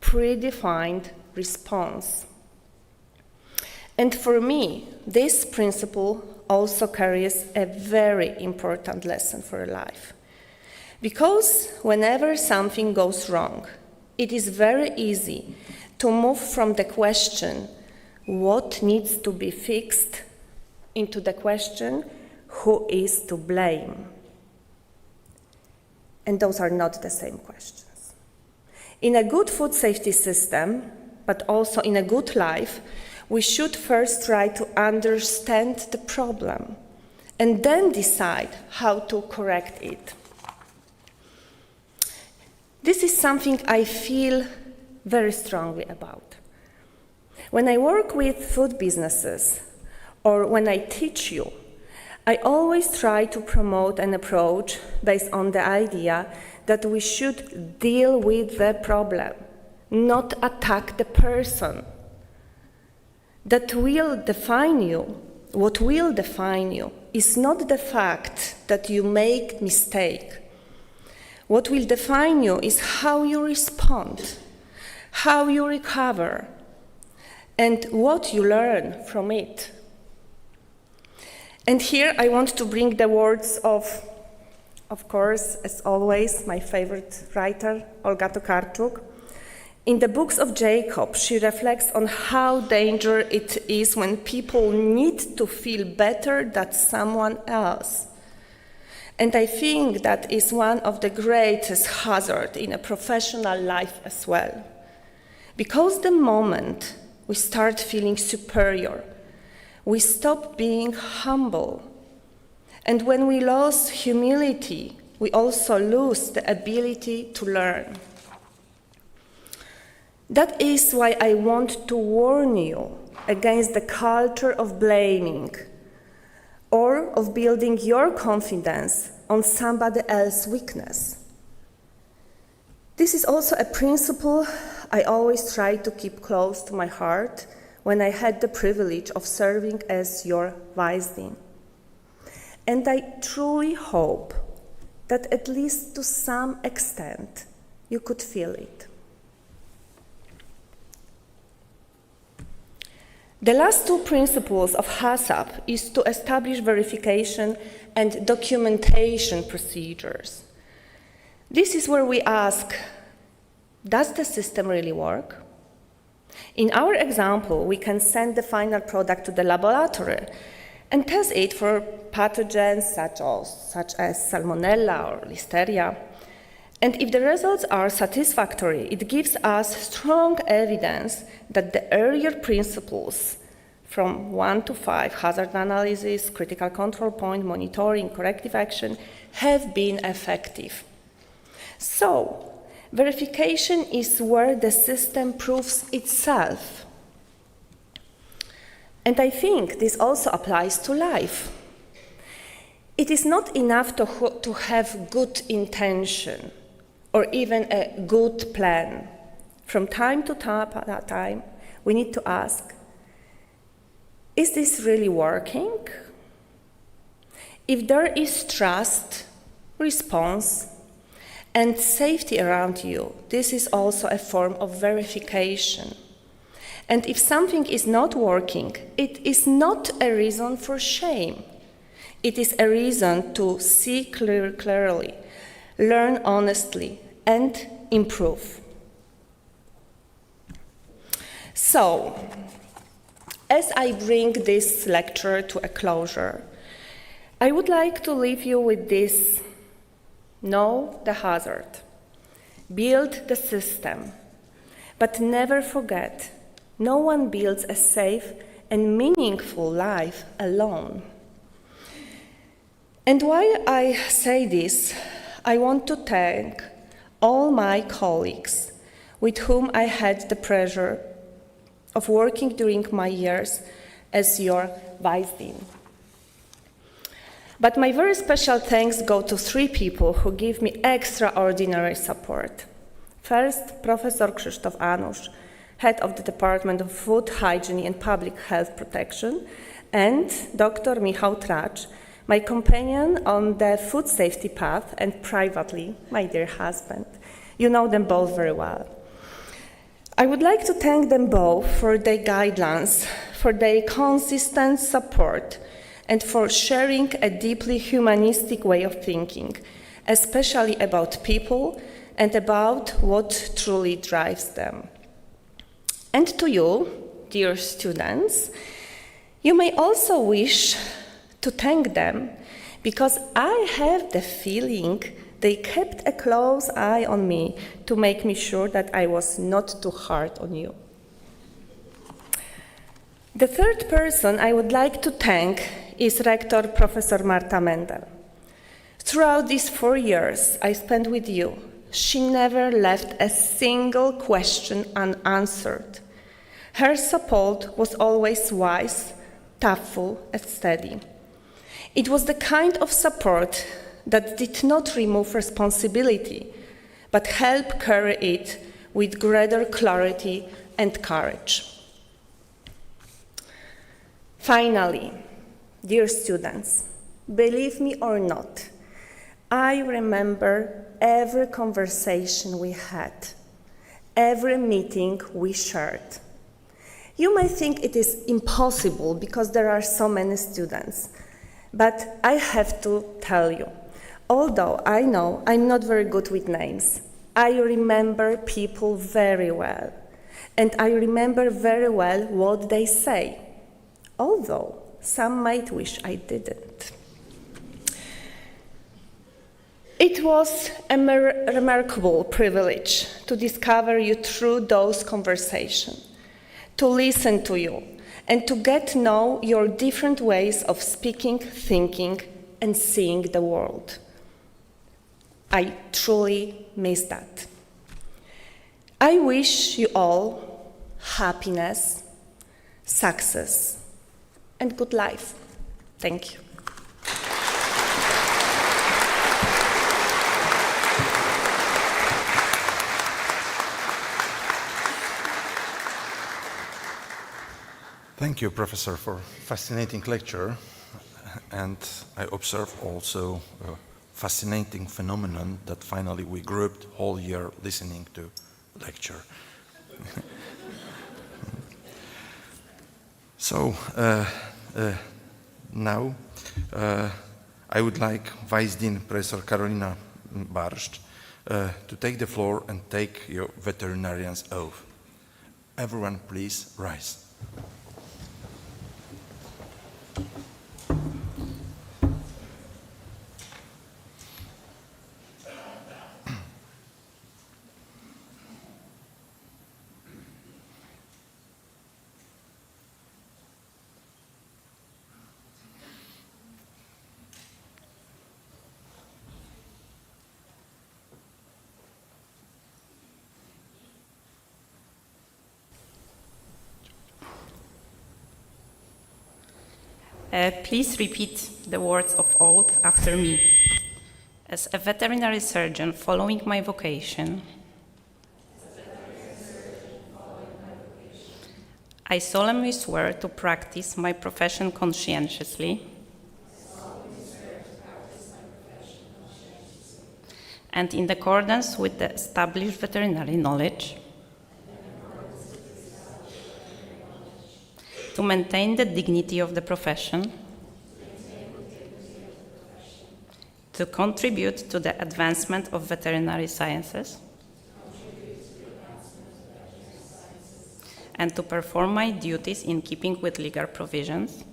predefined response. And for me, this principle also carries a very important lesson for life. Because whenever something goes wrong, it is very easy to move from the question, what needs to be fixed, into the question, who is to blame? And those are not the same questions. In a good food safety system, but also in a good life, we should first try to understand the problem and then decide how to correct it. This is something I feel very strongly about. When I work with food businesses or when I teach you, I always try to promote an approach based on the idea that we should deal with the problem, not attack the person. That will define you, what will define you, is not the fact that you make mistake. What will define you is how you respond, how you recover, and what you learn from it. And here I want to bring the words of course, as always, my favorite writer, Olga Tokarczuk. In the books of Jacob, she reflects on how dangerous it is when people need to feel better than someone else. And I think that is one of the greatest hazards in a professional life as well. Because the moment we start feeling superior, we stop being humble. And when we lose humility, we also lose the ability to learn. That is why I want to warn you against the culture of blaming or of building your confidence on somebody else's weakness. This is also a principle I always try to keep close to my heart when I had the privilege of serving as your vice dean. And I truly hope that at least to some extent you could feel it. The last two principles of HACCP is to establish verification and documentation procedures. This is where we ask, does the system really work? In our example, we can send the final product to the laboratory and test it for pathogens such as Salmonella or Listeria. And if the results are satisfactory, it gives us strong evidence that the earlier principles from 1 to 5, hazard analysis, critical control point, monitoring, corrective action, have been effective. So, Verification is where the system proves itself. And I think this also applies to life. It is not enough to have good intention or even a good plan. From time to time, we need to ask, is this really working? If there is trust, response, and safety around you, this is also a form of verification. And if something is not working, it is not a reason for shame. It is a reason to see clearly, learn honestly, and improve. So, as I bring this lecture to a closure, I would like to leave you with this: know the hazard, build the system, but never forget, no one builds a safe and meaningful life alone. And while I say this, I want to thank all my colleagues with whom I had the pleasure of working during my years as your Vice Dean. But my very special thanks go to 3 people who give me extraordinary support. First, Professor Krzysztof Anusz, head of the Department of Food Hygiene and Public Health Protection, and Dr. Michał Tracz, my companion on the food safety path, and privately, my dear husband. You know them both very well. I would like to thank them both for their guidelines, for their consistent support, and for sharing a deeply humanistic way of thinking, especially about people and about what truly drives them. And to you, dear students, you may also wish to thank them, because I have the feeling they kept a close eye on me to make me sure that I was not too hard on you. The third person I would like to thank is Rector Professor Marta Mendel. Throughout these 4 years I spent with you, she never left a single question unanswered. Her support was always wise, thoughtful, and steady. It was the kind of support that did not remove responsibility, but helped carry it with greater clarity and courage. Finally, dear students, believe me or not, I remember every conversation we had, every meeting we shared. You may think it is impossible because there are so many students, but I have to tell you, although I know I'm not very good with names, I remember people very well, and I remember very well what they say, although some might wish I didn't. It was a remarkable privilege to discover you through those conversations, to listen to you, and to get to know your different ways of speaking, thinking, and seeing the world. I truly miss that. I wish you all happiness, success, and good life. Thank you. Thank you, Professor, for fascinating lecture. And I observe also a fascinating phenomenon that finally we grouped whole year listening to lecture. So now I would like Vice Dean Professor Karolina Barszcz to take the floor and take your veterinarian's oath. Everyone please rise. Please repeat the words of oath after me. As a veterinary surgeon following my vocation, I solemnly swear to practice my profession conscientiously and in accordance with the established veterinary knowledge, to maintain the dignity of the profession, to contribute to the advancement of veterinary sciences, and to perform my duties in keeping with legal provisions,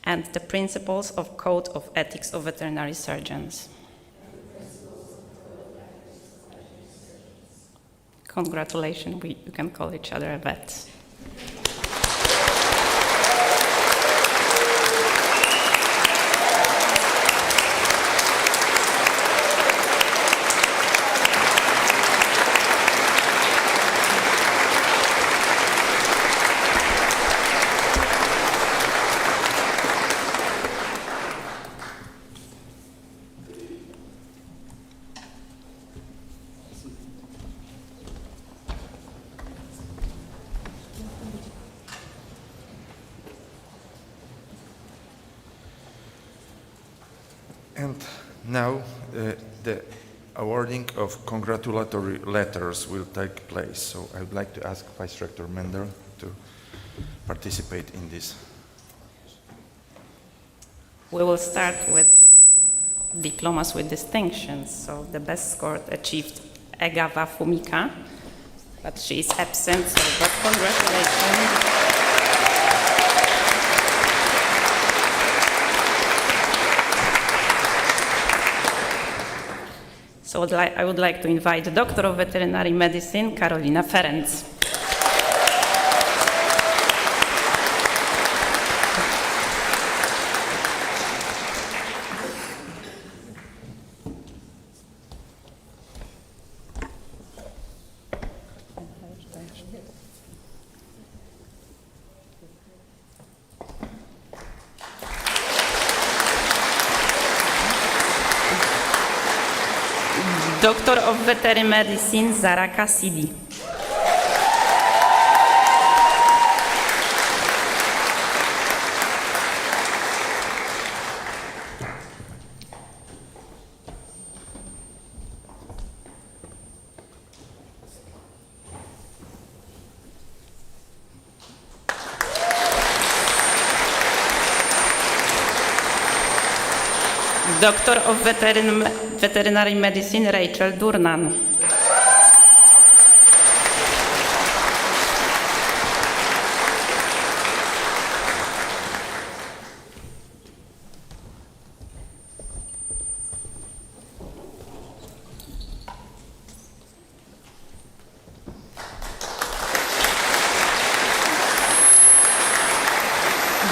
and the principles of Code of Ethics of Veterinary Surgeons. Congratulations, you can call each other a vet. And now the awarding of congratulatory letters will take place. So I would like to ask Vice Rector Mendel to participate in this. We will start with diplomas with distinctions. So the best score achieved Egawa Fumika, but she is absent, so congratulations. So I would like to invite the Doctor of Veterinary Medicine, Karolina Ferenc. Doctor of Veterinary Medicine, Zara Cassidy. Doctor of Veterinary Medicine, Rachel Durnan.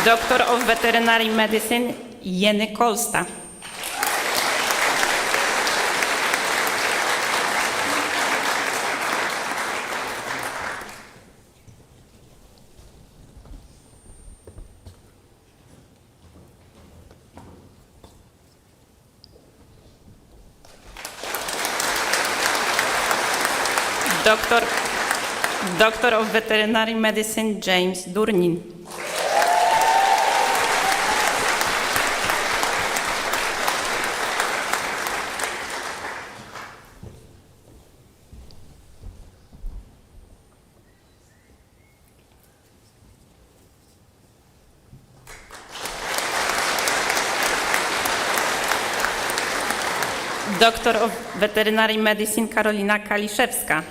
Doctor of Veterinary Medicine, Jenny Kolsta. Doctor of Veterinary Medicine, James Durnin. Doctor of Veterinary Medicine, Karolina Kaliszewska.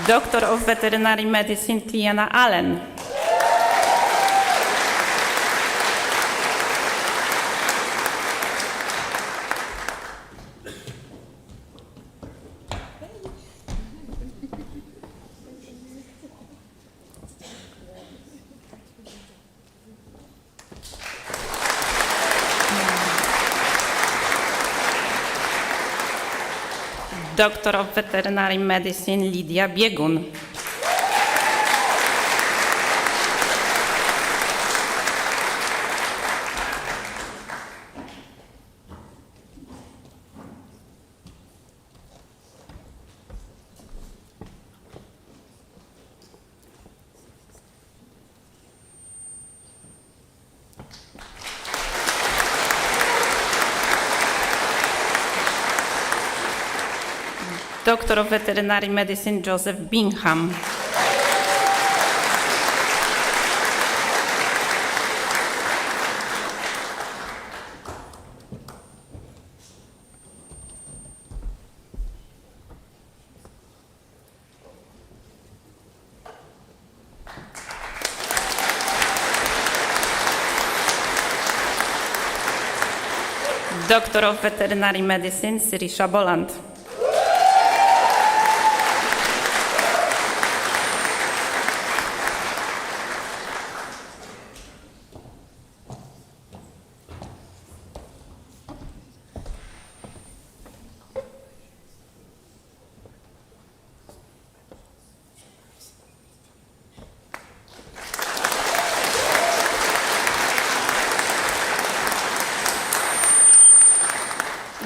Doctor of Veterinary Medicine, Tiana Allen. Doctor of Veterinary Medicine Lidia Biegun. Doctor of Veterinary Medicine Joseph Bingham. Doctor of Veterinary Medicine Sirisha Boland.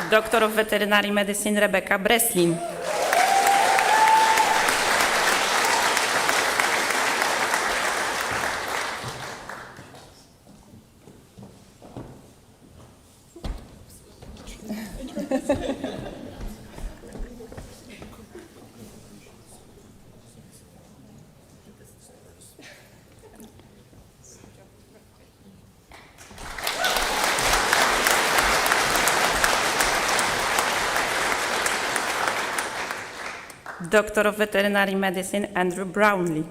Doctor of Veterinary Medicine Rebecca Breslin. Doctor of Veterinary Medicine Andrew Brownlee.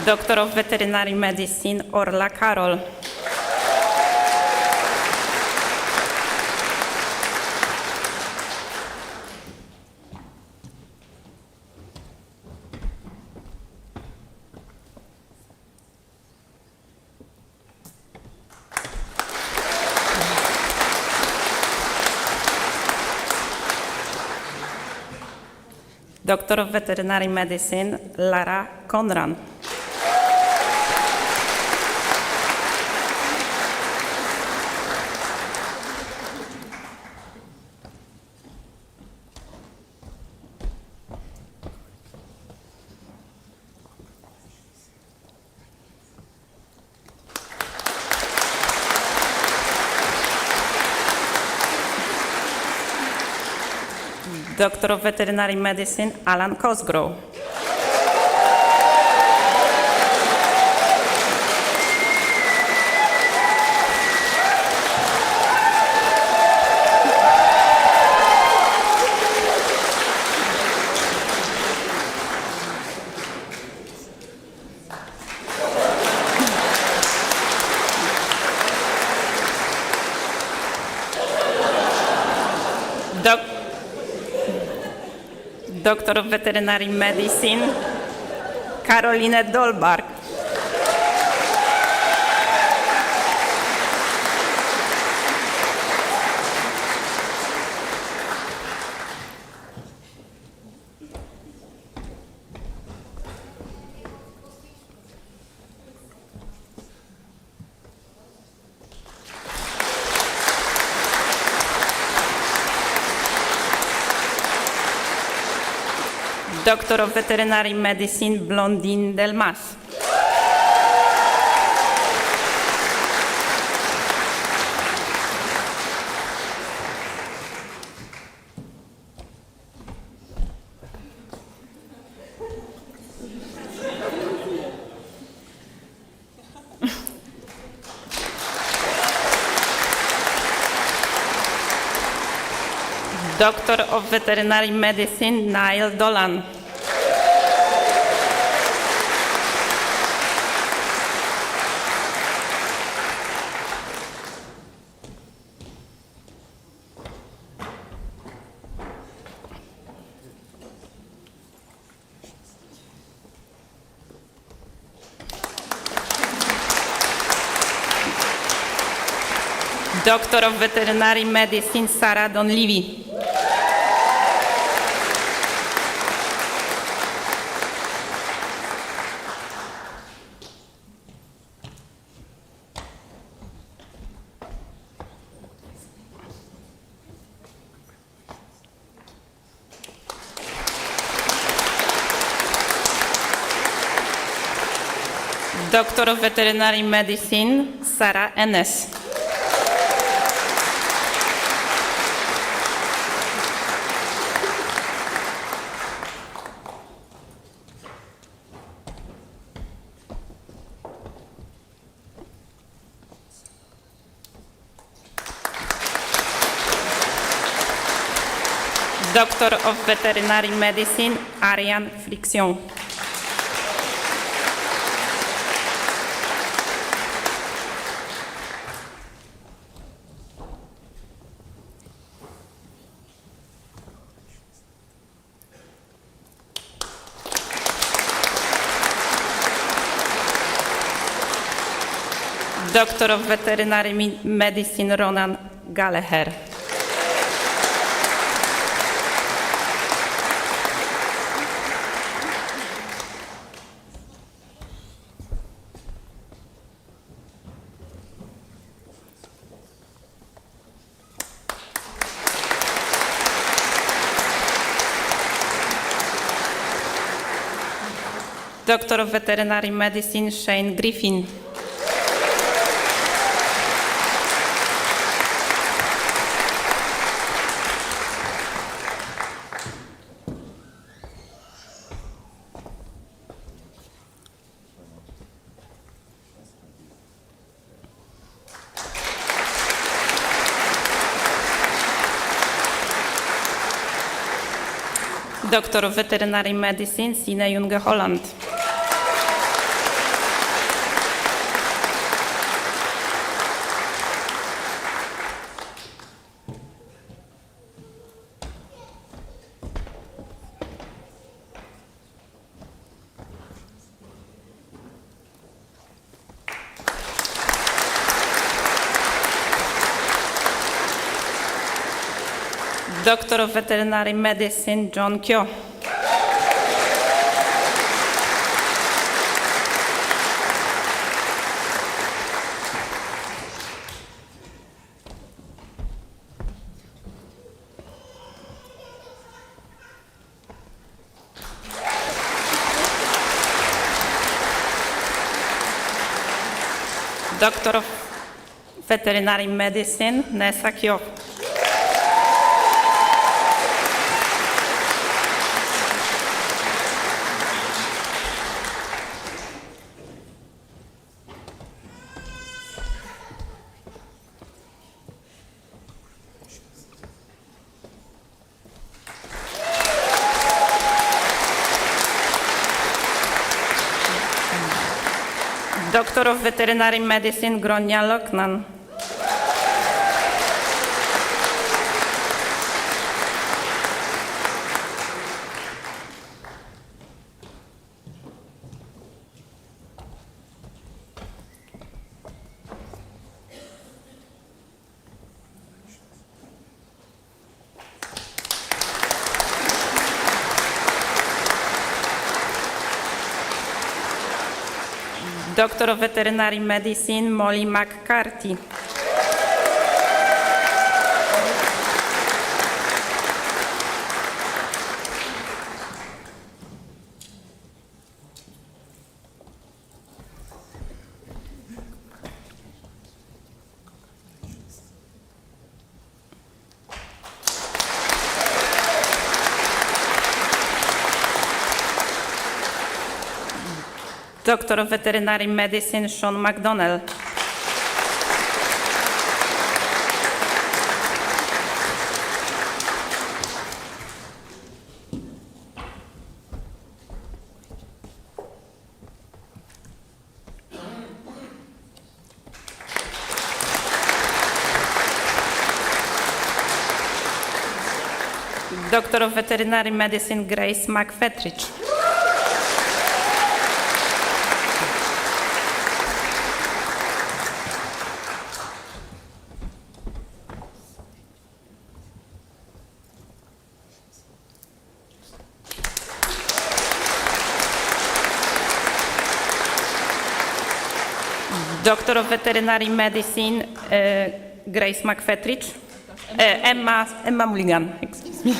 Doctor of Veterinary Medicine Orla Carroll. Doctor of Veterinary Medicine Lara Conran. Doctor of Veterinary Medicine Alan Cosgrove. Doctor of Veterinary Medicine Caroline Dolbark. Doctor of Veterinary Medicine Blondine Delmas. Doctor of Veterinary Medicine Niall Dolan. Doctor of Veterinary Medicine, Sarah Donlevy. Doctor of Veterinary Medicine, Sarah Ennis. Doctor of Veterinary Medicine, Ariane Frixion. Doctor of Veterinary Medicine, Ronan Gallagher. Doctor of Veterinary Medicine, Shane Griffin. Doctor of Veterinary Medicine, Sine Junge Holland. Doctor of Veterinary Medicine, John Kyo. Doctor of Veterinary Medicine, Nessa Kyo. Doctor of Veterinary Medicine, Gronya Loknan. Doctor of Veterinary Medicine, Molly McCarthy. Doctor of Veterinary Medicine, Sean McDonnell. Doctor of Veterinary Medicine, Grace McFetrich. Doctor of Veterinary Medicine, Grace McFetridge. Emma Mulligan, excuse me.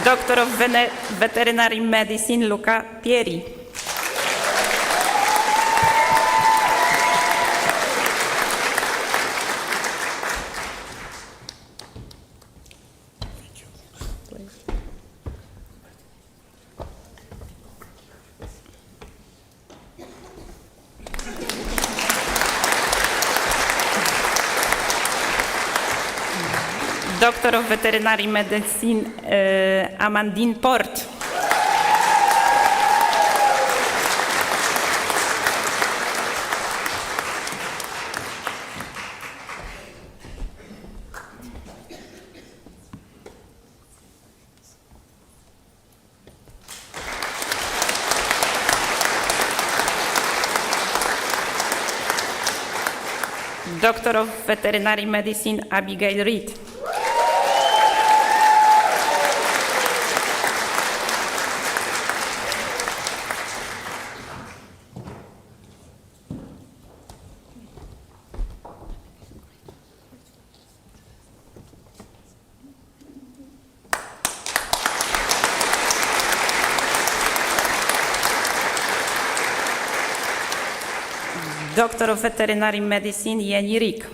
Doctor of Veterinary Medicine, Luca Pieri. Doctor of Veterinary Medicine, Amandine Port. Doctor of Veterinary Medicine, Abigail Reed. Doctor of Veterinary Medicine, Jenny Rick.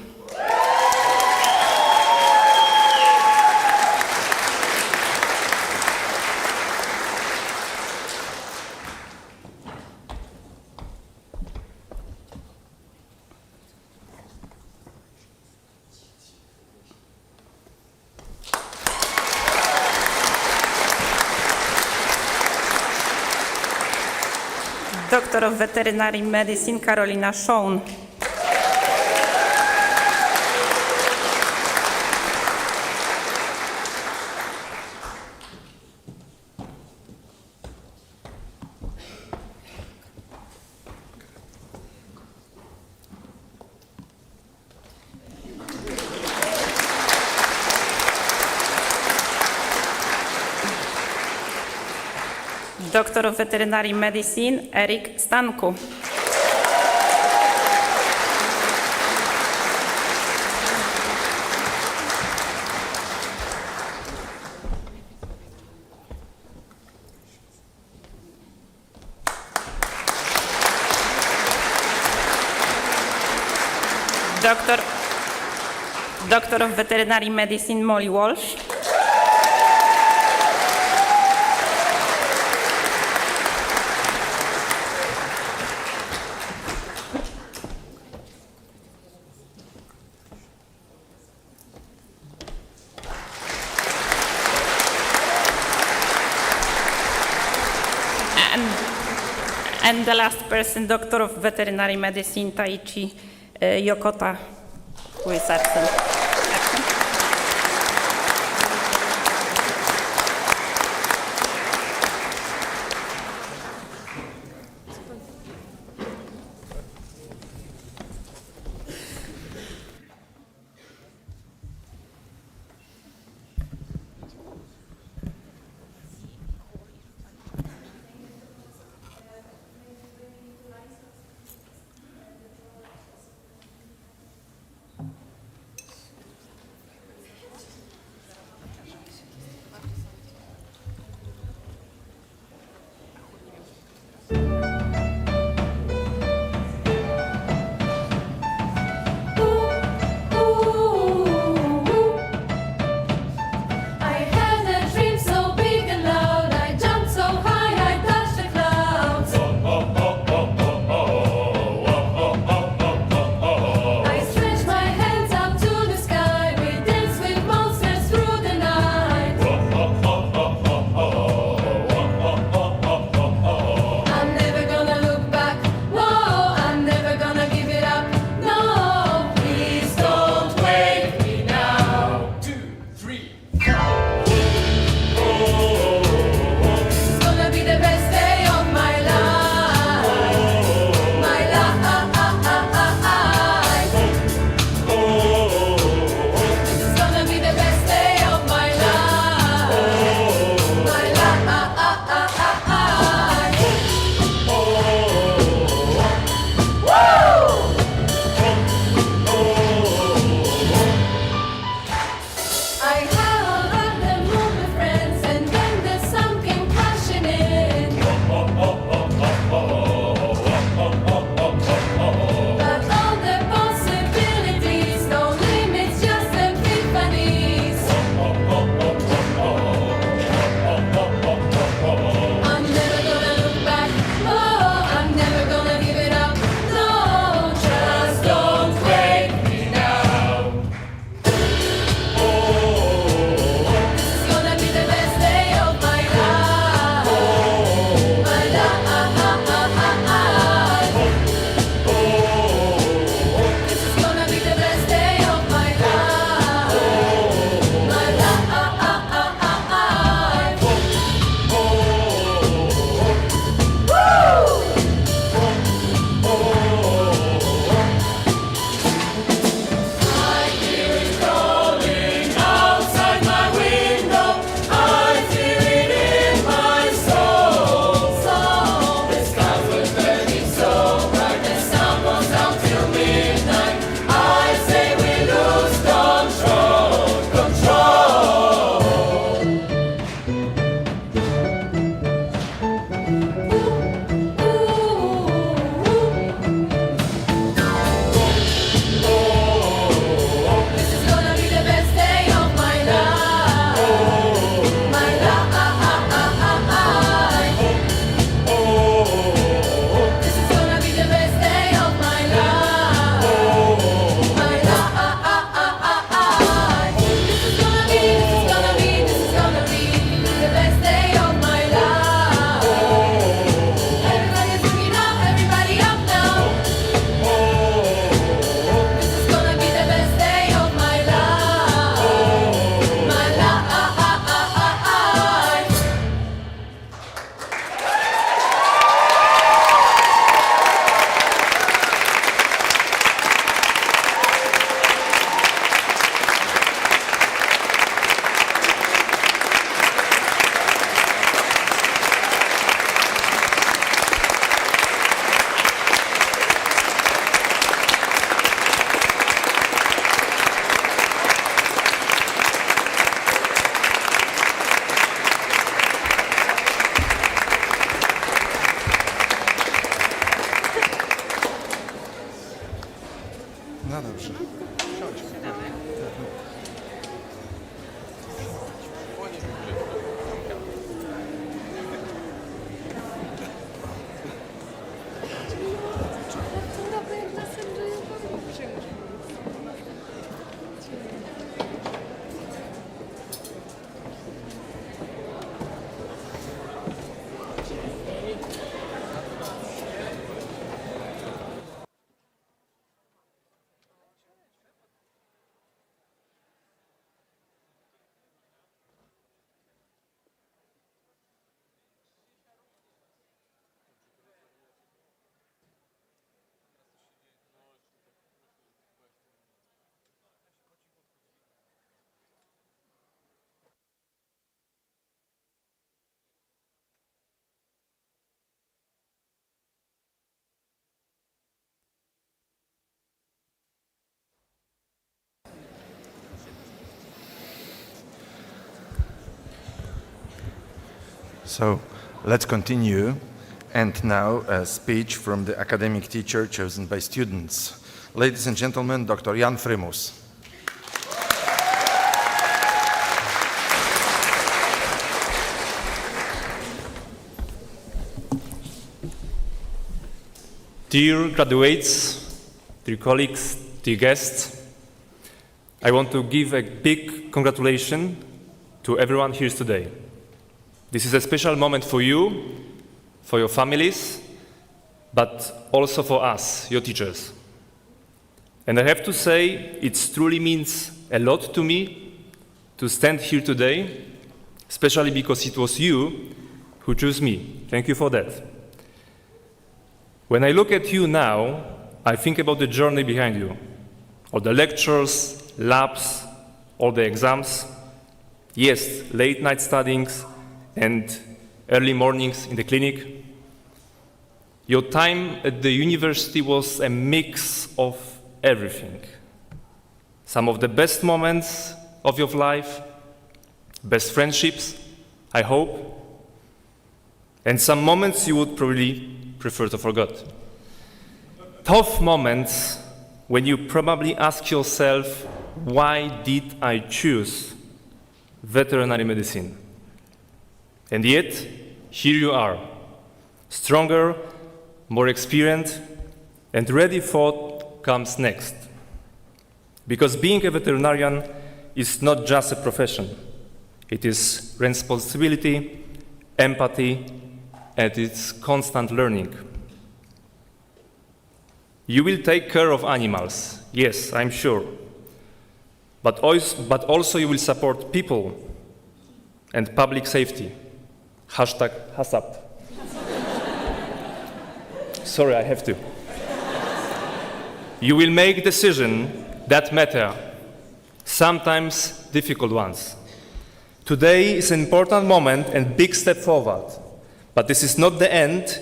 Doctor of Veterinary Medicine, Carolina Schoen. Doctor of Veterinary Medicine, Erik Stanku. Doctor of Veterinary Medicine, Molly Walsh. And the last person, Doctor of Veterinary Medicine, Taichi Yokota, who is absent. So let's continue. And now a speech from the academic teacher chosen by students. Ladies and gentlemen, Dr. Jan Frimus. Dear graduates, dear colleagues, dear guests, I want to give a big congratulations to everyone here today. This is a special moment for you, for your families, but also for us, your teachers. And I have to say, it truly means a lot to me to stand here today, especially because it was you who chose me. Thank you for that. When I look at you now, I think about the journey behind you, all the lectures, labs, all the exams, yes, late night studies and early mornings in the clinic. Your time at the university was a mix of everything. Some of the best moments of your life, best friendships, I hope, and some moments you would probably prefer to forget. Tough moments when you probably ask yourself, why did I choose veterinary medicine? And yet, here you are, stronger, more experienced, and ready for what comes next. Because being a veterinarian is not just a profession. It is responsibility, empathy, and it's constant learning. You will take care of animals, yes, I'm sure. But also you will support people and public safety. #HASAP. Sorry, I have to. You will make decisions that matter, sometimes difficult ones. Today is an important moment and big step forward. But this is not the end,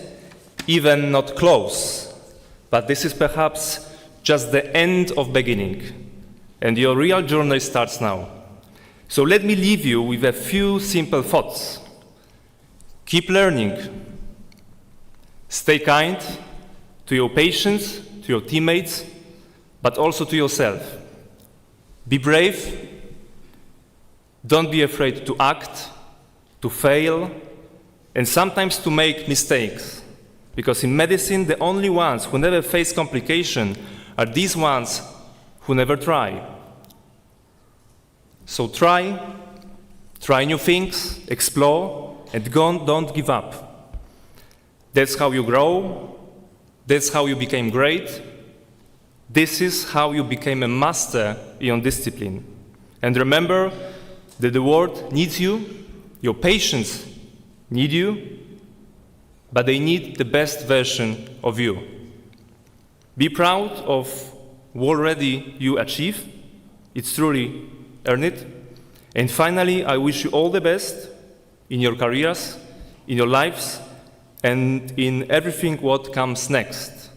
even not close. But this is perhaps just the end of beginning. And your real journey starts now. So let me leave you with a few simple thoughts. Keep learning. Stay kind to your patients, to your teammates, but also to yourself. Be brave. Don't be afraid to act, to fail, and sometimes to make mistakes. Because in medicine, the only ones who never face complication are these ones who never try. So try new things, explore, and don't give up. That's how you grow. That's how you became great. This is how you became a master in your discipline. And remember that the world needs you, your patients need you, but they need the best version of you. Be proud of what already you achieve. It's truly earned it. And finally, I wish you all the best in your careers, in your lives, and in everything what comes next.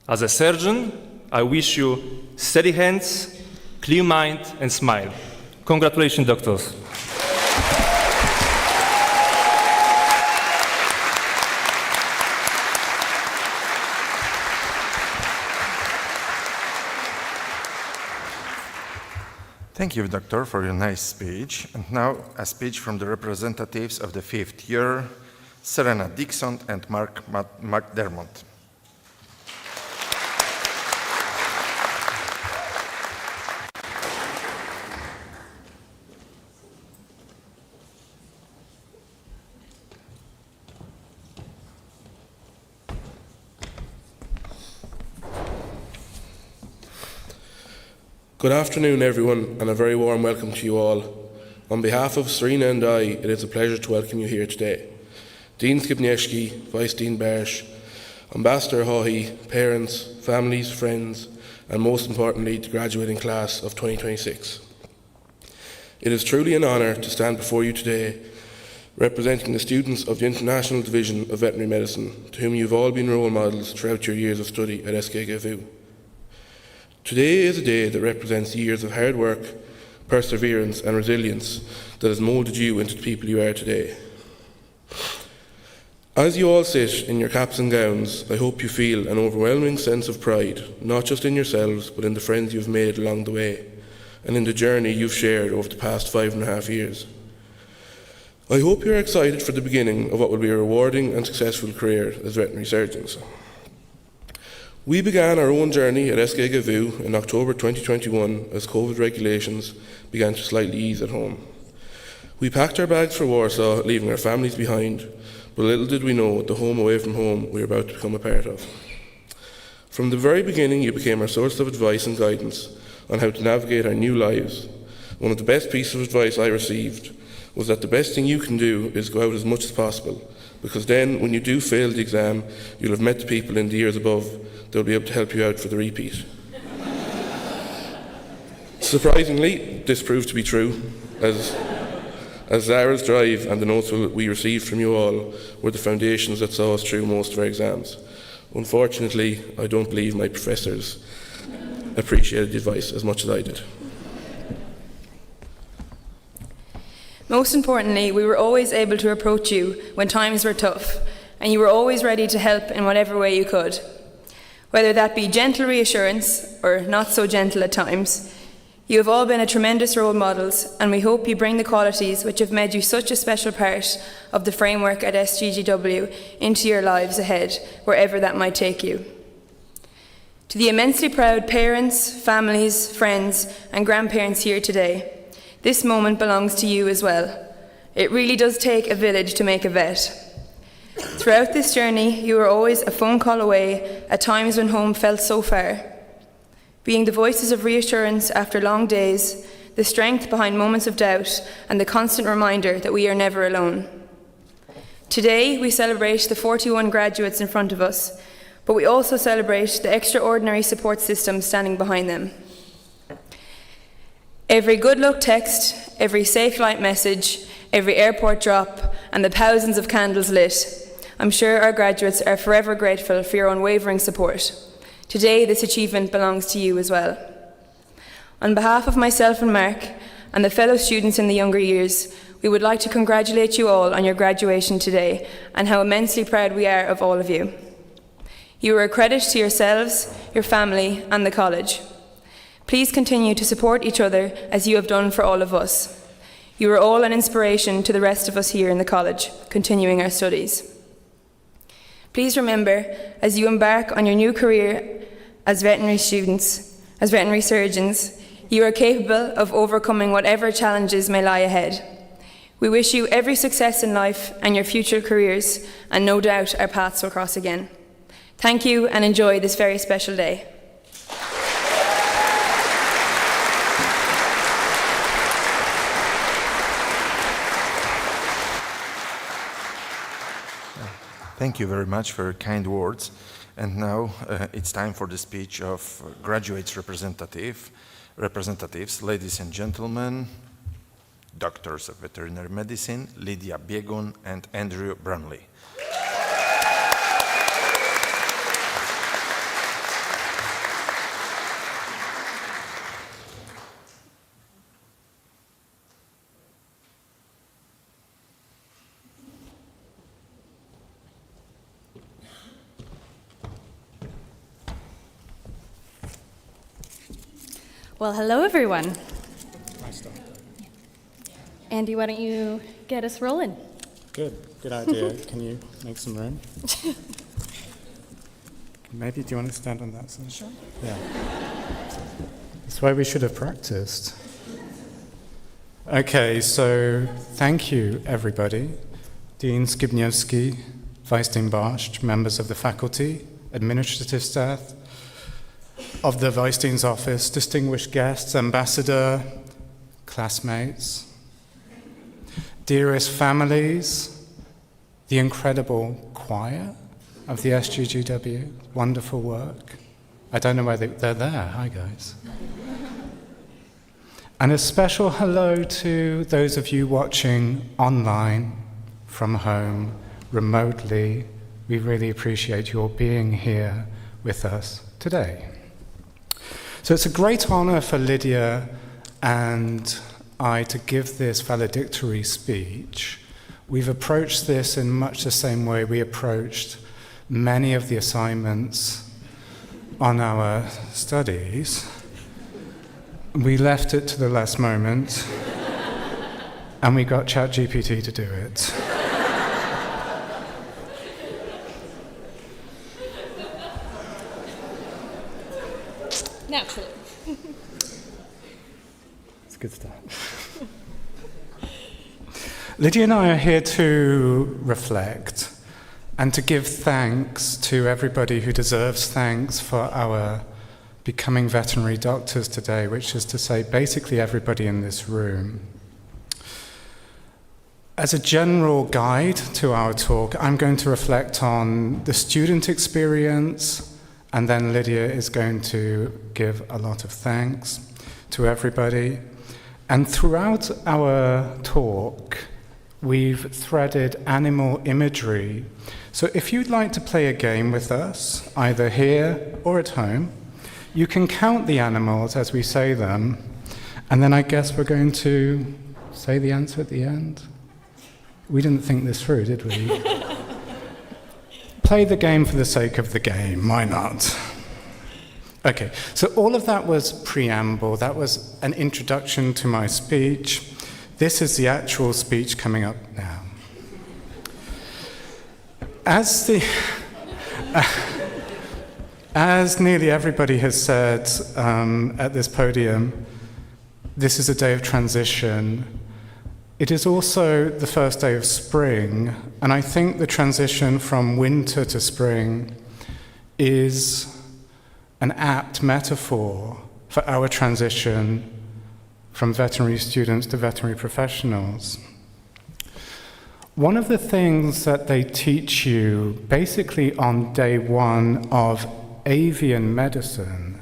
As a surgeon, I wish you steady hands, clear mind, and smile. Congratulations, doctors. Thank you, Doctor, for your nice speech. And now a speech from the representatives of the 5th year, Serena Dixon and Mark McDermott. Good afternoon, everyone, and a very warm welcome to you all. On behalf of Serena and I, it is a pleasure to welcome you here today. Dean Skibniewski, Vice Dean Barsh, Ambassador Haughey, parents, families, friends, and most importantly, the graduating class of 2026. It is truly an honour to stand before you today representing the students of the International Division of Veterinary Medicine, to whom you've all been role models throughout your years of study at SKGVU. Today is a day that represents years of hard work, perseverance and resilience that has moulded you into the people you are today. As you all sit in your caps and gowns, I hope you feel an overwhelming sense of pride, not just in yourselves, but in the friends you've made along the way, and in the journey you've shared over the past 5.5 years. I hope you're excited for the beginning of what will be a rewarding and successful career as veterinary surgeons. We began our own journey at SK Gavu in October 2021 as COVID regulations began to slightly ease at home. We packed our bags for Warsaw, leaving our families behind, but little did we know the home away from home we were about to become a part of. From the very beginning, you became our source of advice and guidance on how to navigate our new lives. One of the best pieces of advice I received was that the best thing you can do is go out as much as possible, because then when you do fail the exam, you'll have met the people in the years above that will be able to help you out for the repeat. Surprisingly, this proved to be true, as Zara's drive and the notes we received from you all were the foundations that saw us through most of our exams. Unfortunately, I don't believe my professors appreciated the advice as much as I did. Most importantly, we were always able to approach you when times were tough, and you were always ready to help in whatever way you could. Whether that be gentle reassurance or not so gentle at times, you have all been a tremendous role models, and we hope you bring the qualities which have made you such a special part of the framework at SGGW into your lives ahead, wherever that might take you. To the immensely proud parents, families, friends, and grandparents here today, this moment belongs to you as well. It really does take a village to make a vet. Throughout this journey, you were always a phone call away at times when home felt so far. Being the voices of reassurance after long days, the strength behind moments of doubt, and the constant reminder that we are never alone. Today, we celebrate the 41 graduates in front of us, but we also celebrate the extraordinary support system standing behind them. Every good luck text, every safe flight message, every airport drop, and the thousands of candles lit, I'm sure our graduates are forever grateful for your unwavering support. Today, this achievement belongs to you as well. On behalf of myself and Mark, and the fellow students in the younger years, we would like to congratulate you all on your graduation today, and how immensely proud we are of all of you. You are a credit to yourselves, your family, and the college. Please continue to support each other as you have done for all of us. You are all an inspiration to the rest of us here in the college, continuing our studies. Please remember, as you embark on your new career as veterinary students, as veterinary surgeons, you are capable of overcoming whatever challenges may lie ahead. We wish you every success in life and your future careers, and no doubt our paths will cross again. Thank you, and enjoy this very special day. Thank you very much for your kind words. And now it's time for the speech of graduates representatives, ladies and gentlemen, doctors of veterinary medicine, Lydia Biegun and Andrew Brumley. Well, hello, everyone. Andy, why don't you get us rolling? Good idea. Can you make some room? Maybe, do you want to stand on that side? Sure. Yeah. That's why we should have practiced. Okay, so thank you, everybody. Dean Skibniewski, Vice Dean Barszcz, members of the faculty, administrative staff, of the Vice Dean's office, distinguished guests, ambassador, classmates, dearest families, the incredible choir of the SGGW, wonderful work. I don't know why they're there. Hi, guys. And a special hello to those of you watching online, from home, remotely. We really appreciate your being here with us today. So it's a great honor for Lydia and I to give this valedictory speech We've approached this in much the same way we approached many of the assignments on our studies. We left it to the last moment, and we got ChatGPT to do it. Naturally. It's a good start. Lydia and I are here to reflect and to give thanks to everybody who deserves thanks for our becoming veterinary doctors today, which is to say basically everybody in this room. As a general guide to our talk, I'm going to reflect on the student experience, and then Lydia is going to give a lot of thanks to everybody. And throughout our talk, we've threaded animal imagery. So if you'd like to play a game with us, either here or at home, you can count the animals as we say them, and then I guess we're going to say the answer at the end. We didn't think this through, did we? Play the game for the sake of the game, why not? Okay, so all of that was preamble, that was an introduction to my speech. This is the actual speech coming up now. As nearly everybody has said at this podium, this is a day of transition. It is also the first day of spring, and I think the transition from winter to spring is an apt metaphor for our transition from veterinary students to veterinary professionals. One of the things that they teach you basically on day one of avian medicine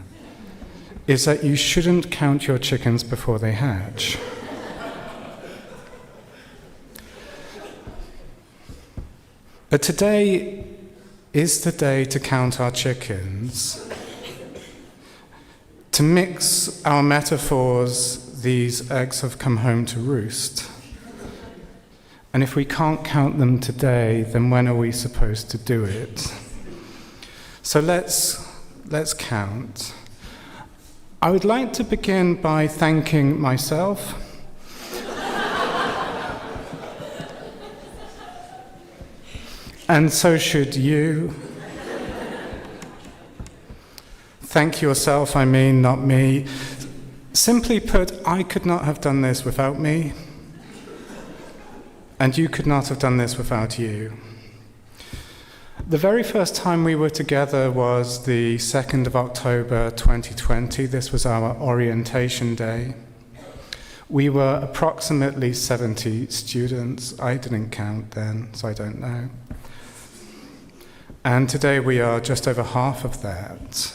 is that you shouldn't count your chickens before they hatch. But today is the day to count our chickens. To mix our metaphors, these eggs have come home to roost. And if we can't count them today, then when are we supposed to do it? So let's count. I would like to begin by thanking myself. And so should you. Thank yourself, I mean, not me. Simply put, I could not have done this without me, and you could not have done this without you. The very first time we were together was the 2nd of October 2020. This was our orientation day. We were approximately 70 students. I didn't count then, so I don't know. And today we are just over half of that.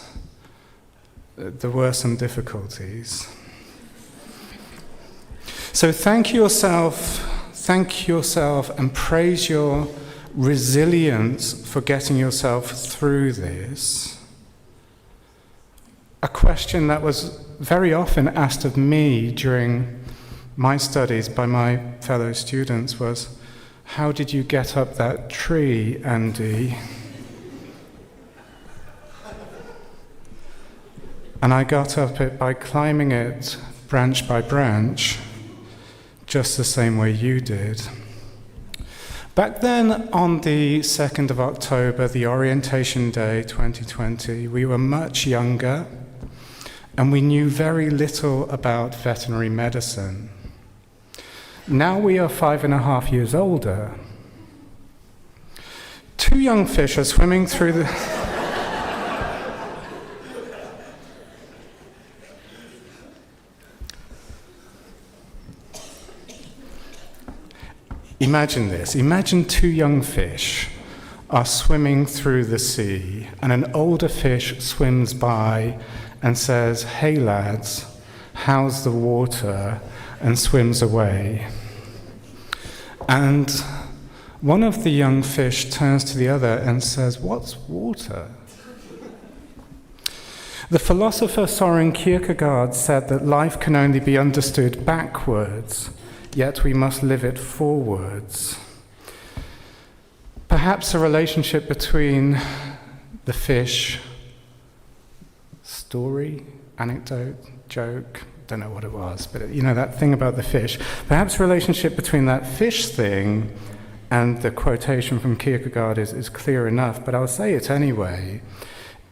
There were some difficulties. So thank yourself, and praise your resilience for getting yourself through this. A question that was very often asked of me during my studies by my fellow students was, how did you get up that tree, Andy? And I got up it by climbing it branch by branch, just the same way you did. Back then, on the 2nd of October, the orientation day 2020, we were much younger and we knew very little about veterinary medicine. Now we are 5.5 years older. Two young fish are swimming through the... Imagine this. Imagine two young fish are swimming through the sea, and an older fish swims by and says, "Hey lads, how's the water?" and swims away. And one of the young fish turns to the other and says, "What's water?" The philosopher Søren Kierkegaard said that life can only be understood backwards, yet we must live it forwards. perhaps a relationship between the fish, story, anecdote, joke, don't know what it was, but you know, that thing about the fish. Perhaps a relationship between that fish thing and the quotation from Kierkegaard is clear enough, but I'll say it anyway.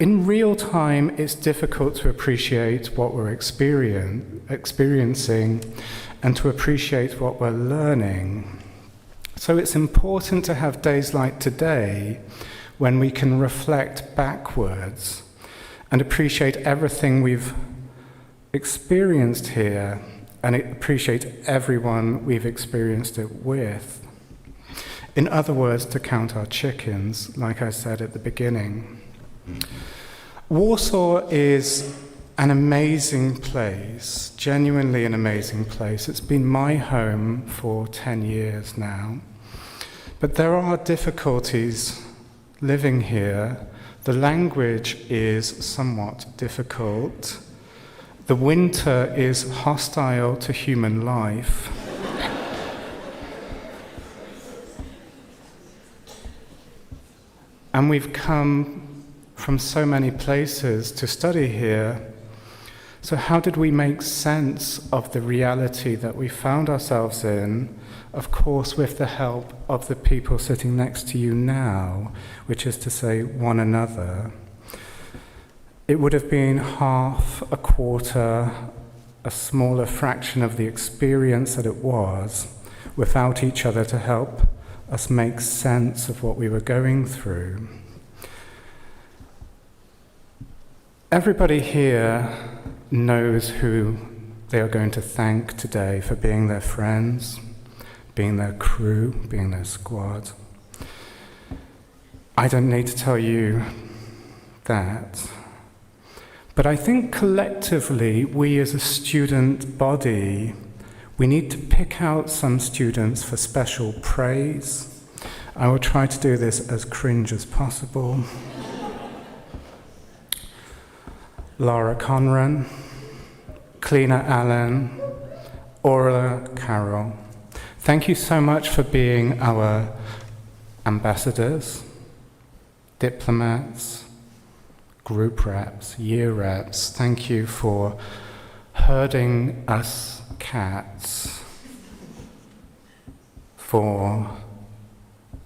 In real time, it's difficult to appreciate what we're experiencing and to appreciate what we're learning. So it's important to have days like today when we can reflect backwards and appreciate everything we've experienced here and appreciate everyone we've experienced it with. In other words, to count our chickens, like I said at the beginning. Warsaw is an amazing place, genuinely an amazing place. It's been my home for 10 years now. But there are difficulties living here. The language is somewhat difficult. The winter is hostile to human life. And we've come from so many places to study here. So how did we make sense of the reality that we found ourselves in? Of course, with the help of the people sitting next to you now, which is to say, one another. It would have been half, a quarter, a smaller fraction of the experience that it was, without each other to help us make sense of what we were going through. Everybody here knows who they are going to thank today for being their friends, being their crew, being their squad. I don't need to tell you that. But I think collectively, we as a student body, we need to pick out some students for special praise. I will try to do this as cringe as possible. Laura Conran, Kleena Allen, Orla Carroll. Thank you so much for being our ambassadors, diplomats, group reps, year reps. Thank you for herding us cats, for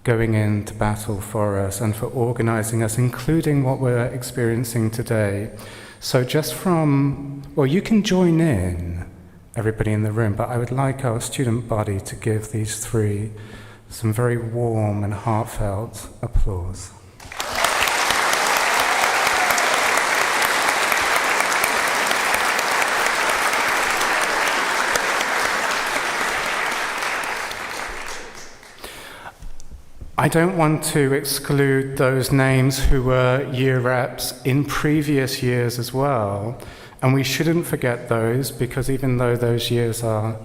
going into battle for us, and for organizing us, including what we're experiencing today. So just from, well, you can join in, everybody in the room, but I would like our student body to give these three some very warm and heartfelt applause. I don't want to exclude those names who were year reps in previous years as well, and we shouldn't forget those, because even though those years are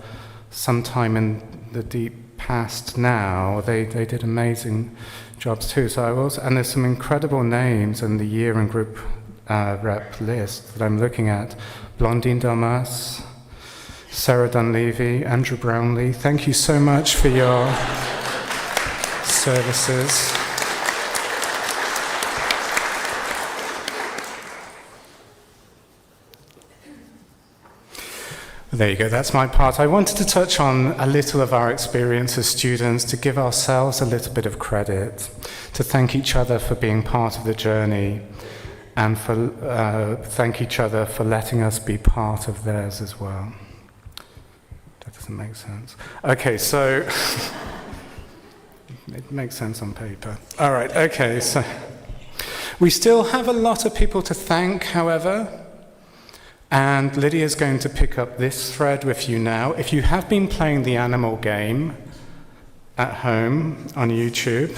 sometime in the deep past now, they did amazing jobs too. So I was, and there's some incredible names in the year and group rep list that I'm looking at. Blondine Damas, Sarah Dunleavy, Andrew Brownlee. Thank you so much for your services. There you go, that's my part. I wanted to touch on a little of our experience as students, to give ourselves a little bit of credit, to thank each other for being part of the journey, and for thank each other for letting us be part of theirs as well. That doesn't make sense. Okay, so it makes sense on paper. All right, okay, so we still have a lot of people to thank, however, and Lydia's going to pick up this thread with you now. If you have been playing the animal game at home on YouTube,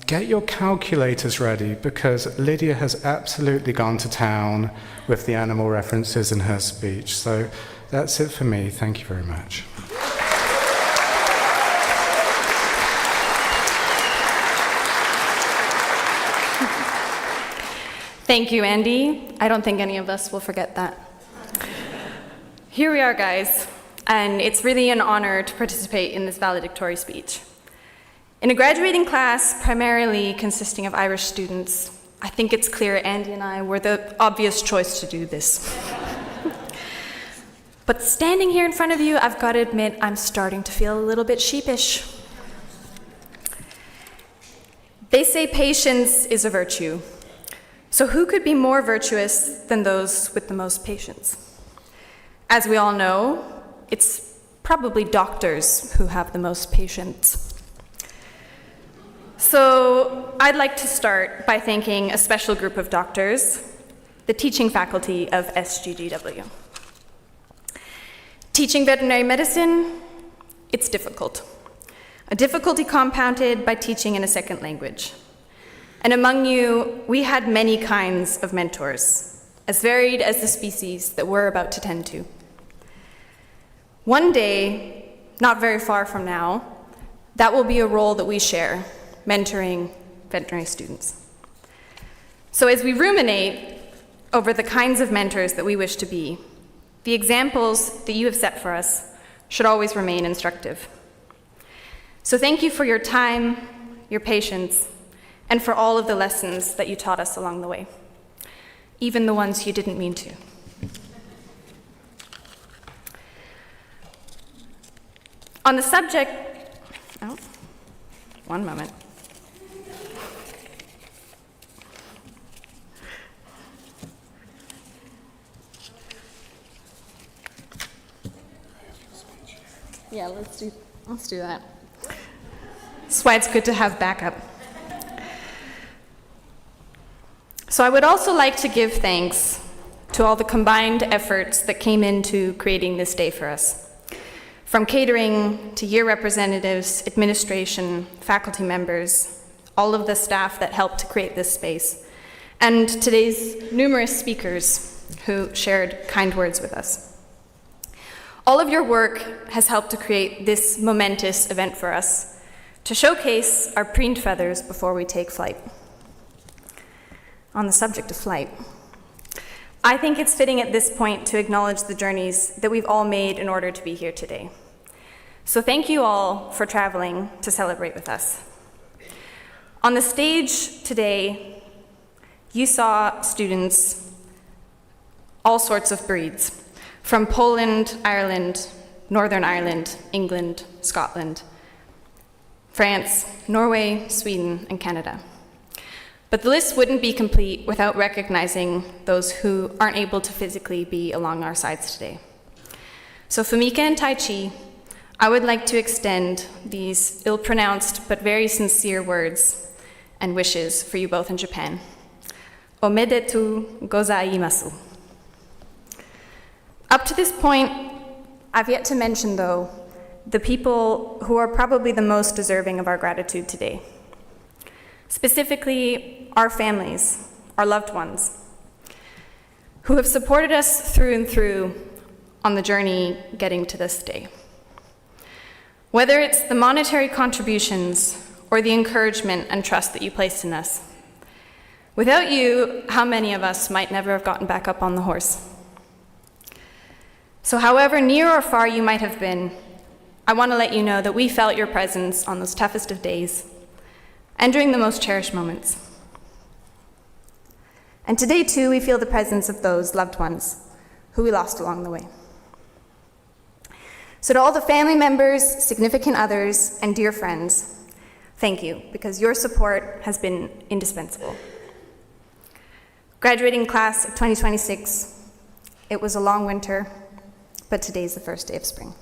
get your calculators ready, because Lydia has absolutely gone to town with the animal references in her speech. So that's it for me. Thank you very much. Thank you, Andy. I don't think any of us will forget that. Here we are, guys, and it's really an honor to participate in this valedictory speech. In a graduating class primarily consisting of Irish students, I think it's clear Andy and I were the obvious choice to do this. But standing here in front of you, I've got to admit, I'm starting to feel a little bit sheepish. They say patience is a virtue. So who could be more virtuous than those with the most patience? As we all know, it's probably doctors who have the most patience. So I'd like to start by thanking a special group of doctors, the teaching faculty of SGGW. Teaching veterinary medicine, it's difficult. A difficulty compounded by teaching in a second language. And among you, we had many kinds of mentors, as varied as the species that we're about to tend to. One day, not very far from now, that will be a role that we share, mentoring veterinary students. So as we ruminate over the kinds of mentors that we wish to be, the examples that you have set for us should always remain instructive. So thank you for your time, your patience, and for all of the lessons that you taught us along the way, even the ones you didn't mean to. On the subject, one moment. Yeah, let's do that. That's why it's good to have backup. So I would also like to give thanks to all the combined efforts that came into creating this day for us. From catering to year representatives, administration, faculty members, all of the staff that helped to create this space, and today's numerous speakers who shared kind words with us. All of your work has helped to create this momentous event for us, to showcase our preened feathers before we take flight. On the subject of flight, I think it's fitting at this point to acknowledge the journeys that we've all made in order to be here today. So thank you all for traveling to celebrate with us. On the stage today, you saw students, all sorts of breeds, from Poland, Ireland, Northern Ireland, England, Scotland, France, Norway, Sweden, and Canada. But the list wouldn't be complete without recognizing those who aren't able to physically be along our sides today. So Fumika and Tai Chi, I would like to extend these ill-pronounced but very sincere words and wishes for you both in Japan. Omedetou gozaimasu. Up to this point, I've yet to mention, though, the people who are probably the most deserving of our gratitude today. Specifically, our families, our loved ones, who have supported us through and through on the journey getting to this day. Whether it's the monetary contributions or the encouragement and trust that you placed in us. Without you, how many of us might never have gotten back up on the horse? So however near or far you might have been, I want to let you know that we felt your presence on those toughest of days and during the most cherished moments. And today, too, we feel the presence of those loved ones who we lost along the way. So to all the family members, significant others, and dear friends, thank you, because your support has been indispensable. Graduating class of 2026, it was a long winter, but today's the first day of spring.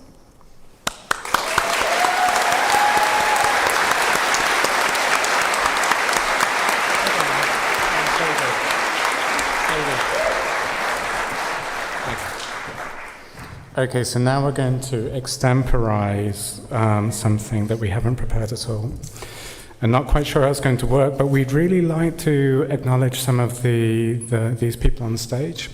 Okay, so now we're going to extemporize something that we haven't prepared at all. I'm not quite sure how it's going to work, but we'd really like to acknowledge some of these people on stage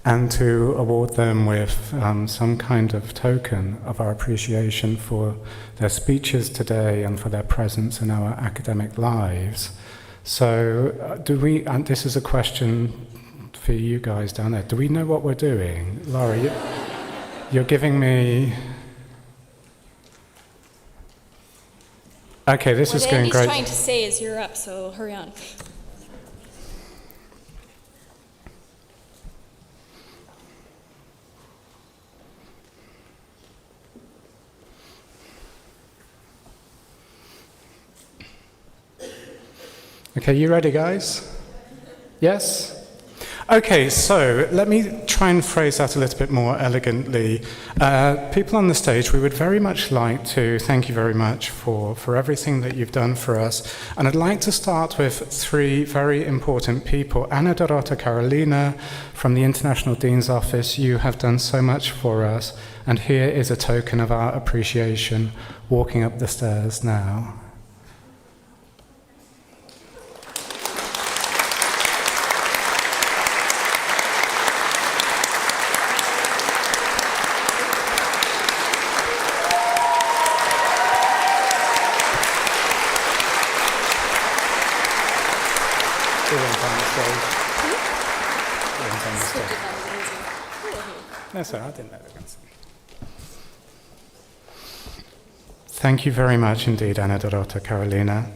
and to award them with some kind of token of our appreciation for their speeches today and for their presence in our academic lives. So and this is a question for you guys down there, do we know what we're doing? Laura, you're giving me... Okay, this is going Andy's great. trying to say is you're up, so hurry on. Okay, you ready, guys? Yes? Okay, so let me try and phrase that a little bit more elegantly. People on the stage, we would very much like to thank you very much for everything that you've done for us. And I'd like to start with three very important people. Anna Dorota Carolina from the International Dean's Office, you have done so much for us. And here is a token of our appreciation walking up the stairs now. That's all right, I didn't know they were going to sing. Thank you very much indeed, Anna Dorota Carolina.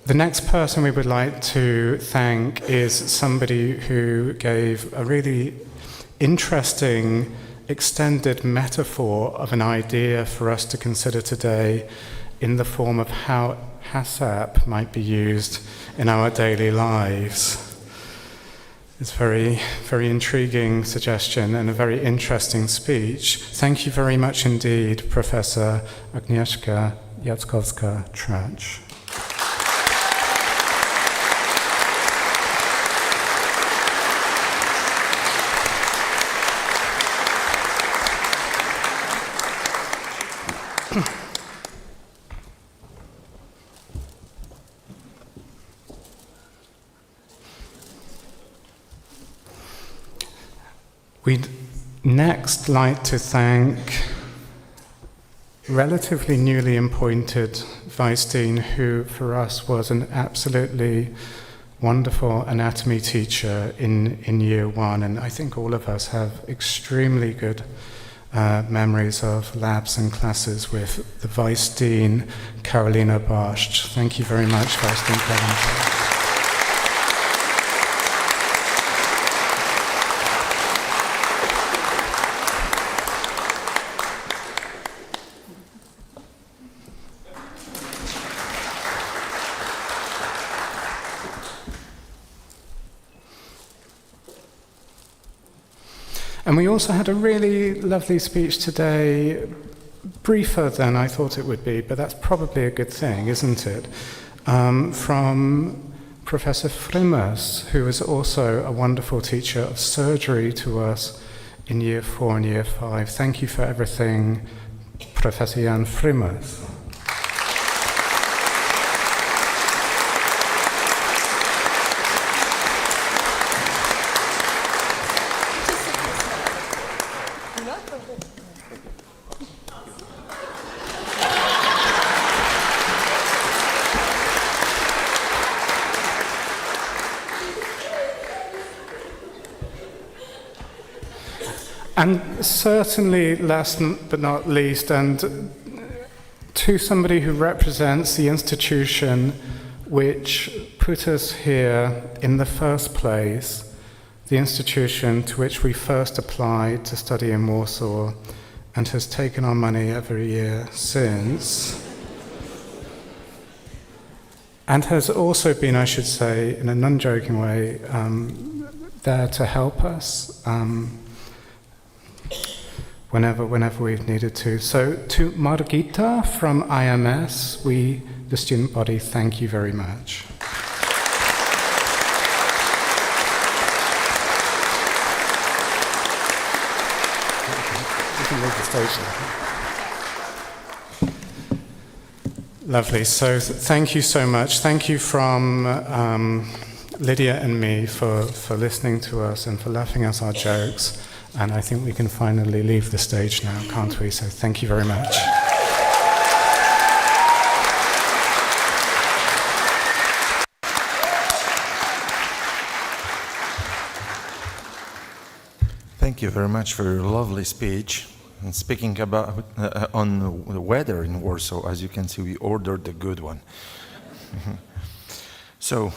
The next person we would like to thank is somebody who gave a really interesting, extended metaphor of an idea for us to consider today in the form of how HACCP might be used in our daily lives. It's a very, very intriguing suggestion and a very interesting speech. Thank you very much indeed, Professor Agnieszka Jackowska-Tracz. We'd next like to thank relatively newly appointed Vice Dean, who for us was an absolutely wonderful anatomy teacher in year one, and I think all of us have extremely good memories of labs and classes with the Vice Dean, Karolina Barszcz. Thank you very much, Vice Dean Karolina. And we also had a really lovely speech today, briefer than I thought it would be, but that's probably a good thing, isn't it? From Professor Frimmers, who is also a wonderful teacher of surgery to us in year 4 and year 5. Thank you for everything, Professor Jan Frimmers. And certainly, last but not least, and to somebody who represents the institution which put us here in the first place, the institution to which we first applied to study in Warsaw and has taken our money every year since, and has also been, I should say, in a non-joking way, there to help us whenever we've needed to. So to Margita from IMS, we, the student body, thank you very much. You can leave the stage now. Lovely. So thank you so much. Thank you from Lydia and me for listening to us and for laughing at our jokes. And I think we can finally leave the stage now, can't we? So thank you very much. Thank you very much for your lovely speech. And speaking about on the weather in Warsaw, as you can see, we ordered a good one. So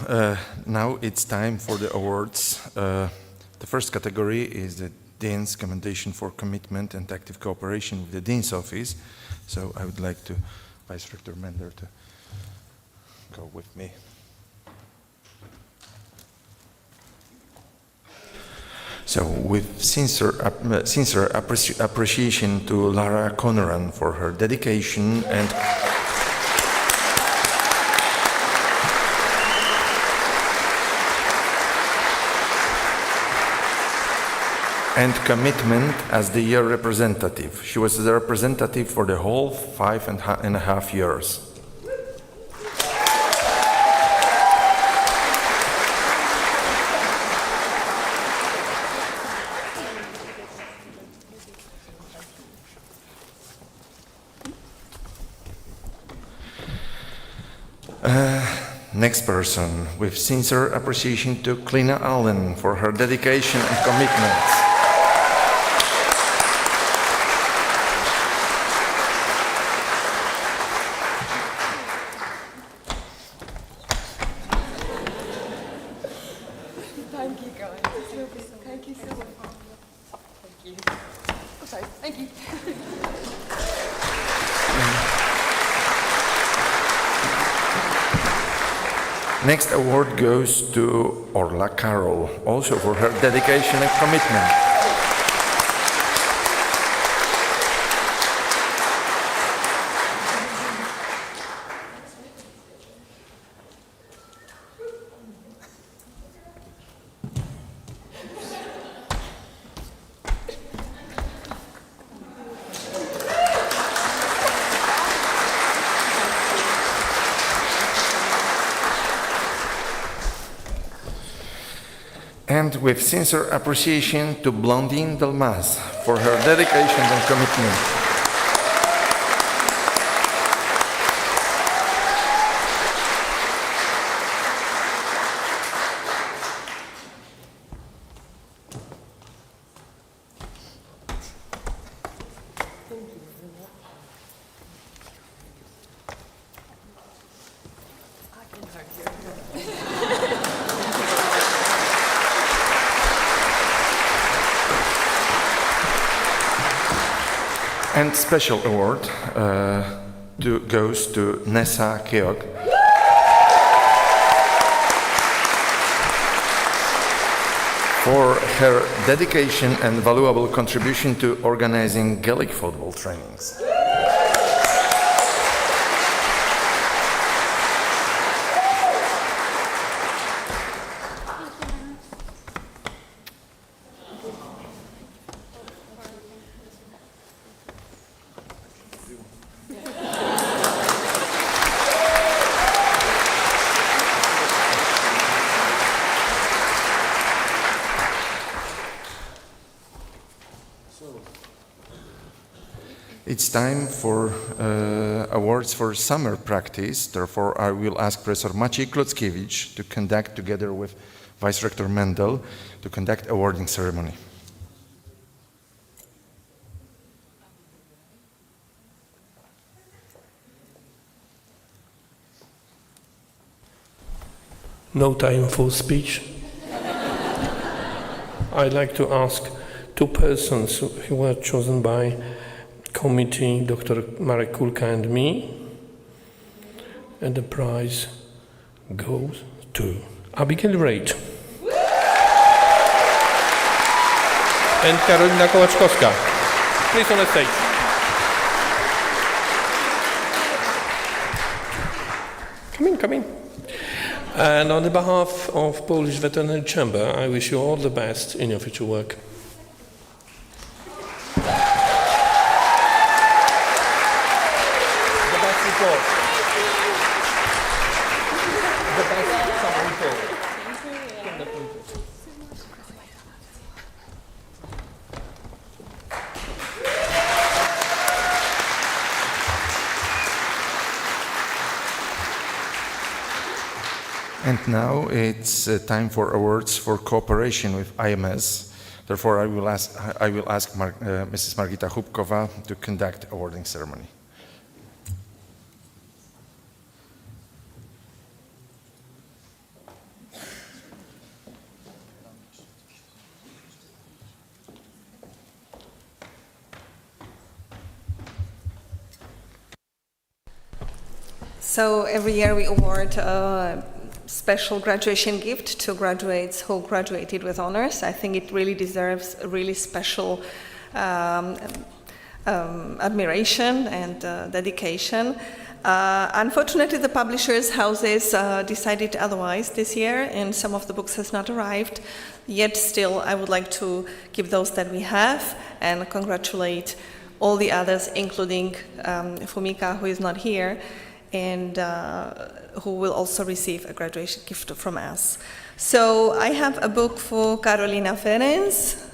now it's time for the awards. The first category is the Dean's Commendation for Commitment and Active Cooperation with the Dean's Office. So I would like to Vice Rector Mender to go with me. So with sincere appreciation to Lara Conran for her dedication and commitment as the year representative. She was the representative for the whole 5.5 years. Next person, with sincere appreciation to Clina Allen for her dedication and commitment. Thank you, guys. Thank you so much. Thank you. Oh, sorry. Thank you. Next award goes to Orla Carroll, also for her dedication and commitment. And with sincere appreciation to Blondine Delmas for her dedication and commitment. And special award goes to Nessa Keog for her dedication and valuable contribution to organizing Gaelic football trainings. It's time for awards for summer practice. Therefore, I will ask Professor Maciej Klockiewicz to conduct, together with Vice Rector Mendel, to conduct awarding ceremony. No time for speech. I'd like to ask two persons who were chosen by committee, Dr. Marek Kulka and me, and the prize goes to Abigail Wright and Karolina Kołaczkowska. Please on the stage. Come in. And on the behalf of Polish Veterinary Chamber, I wish you all the best in your future work. And now it's time for awards for cooperation with IMS. Therefore, I will ask Mrs. Margita Hubkova to conduct awarding ceremony. So every year we award a special graduation gift to graduates who graduated with honors. I think it really deserves a really special admiration and dedication. Unfortunately, the publishers' houses decided otherwise this year, and some of the books has not arrived. Yet still, I would like to give those that we have and congratulate all the others, including Fumika, who is not here, and who will also receive a graduation gift from us. So I have a book for Carolina Ferenc.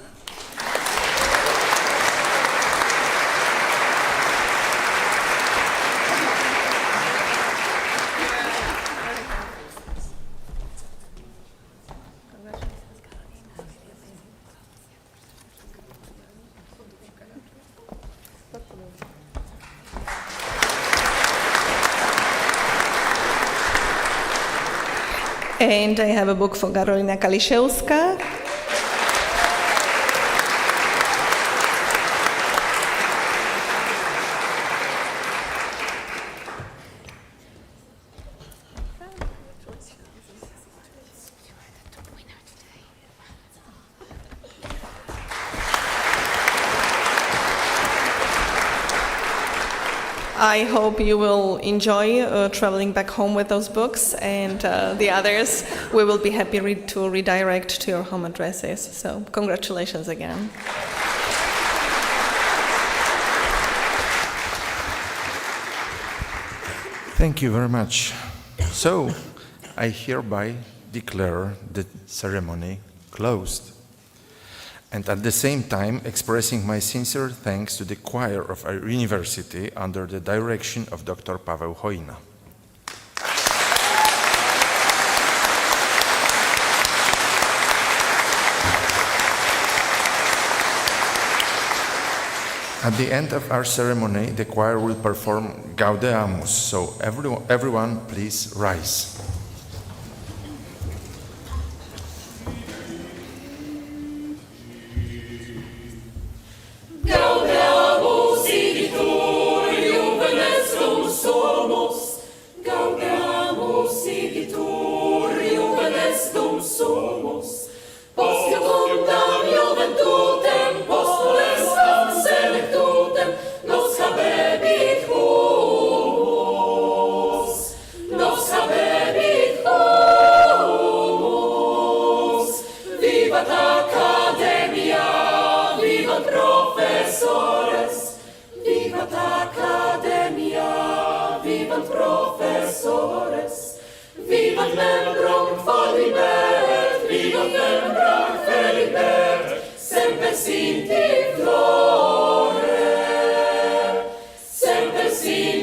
And I have a book for Karolina Kaliszewska. I hope you will enjoy traveling back home with those books, and the others we will be happy to redirect to your home addresses. So congratulations again. Thank you very much. So I hereby declare the ceremony closed, and at the same time expressing my sincere thanks to the choir of our university under the direction of Dr. Paweł Hojna. At the end of our ceremony, the choir will perform Gaudeamus, so everyone please rise. Vivat membrum folibet, vivat membrum felibet, semper sinti flore, semper sinti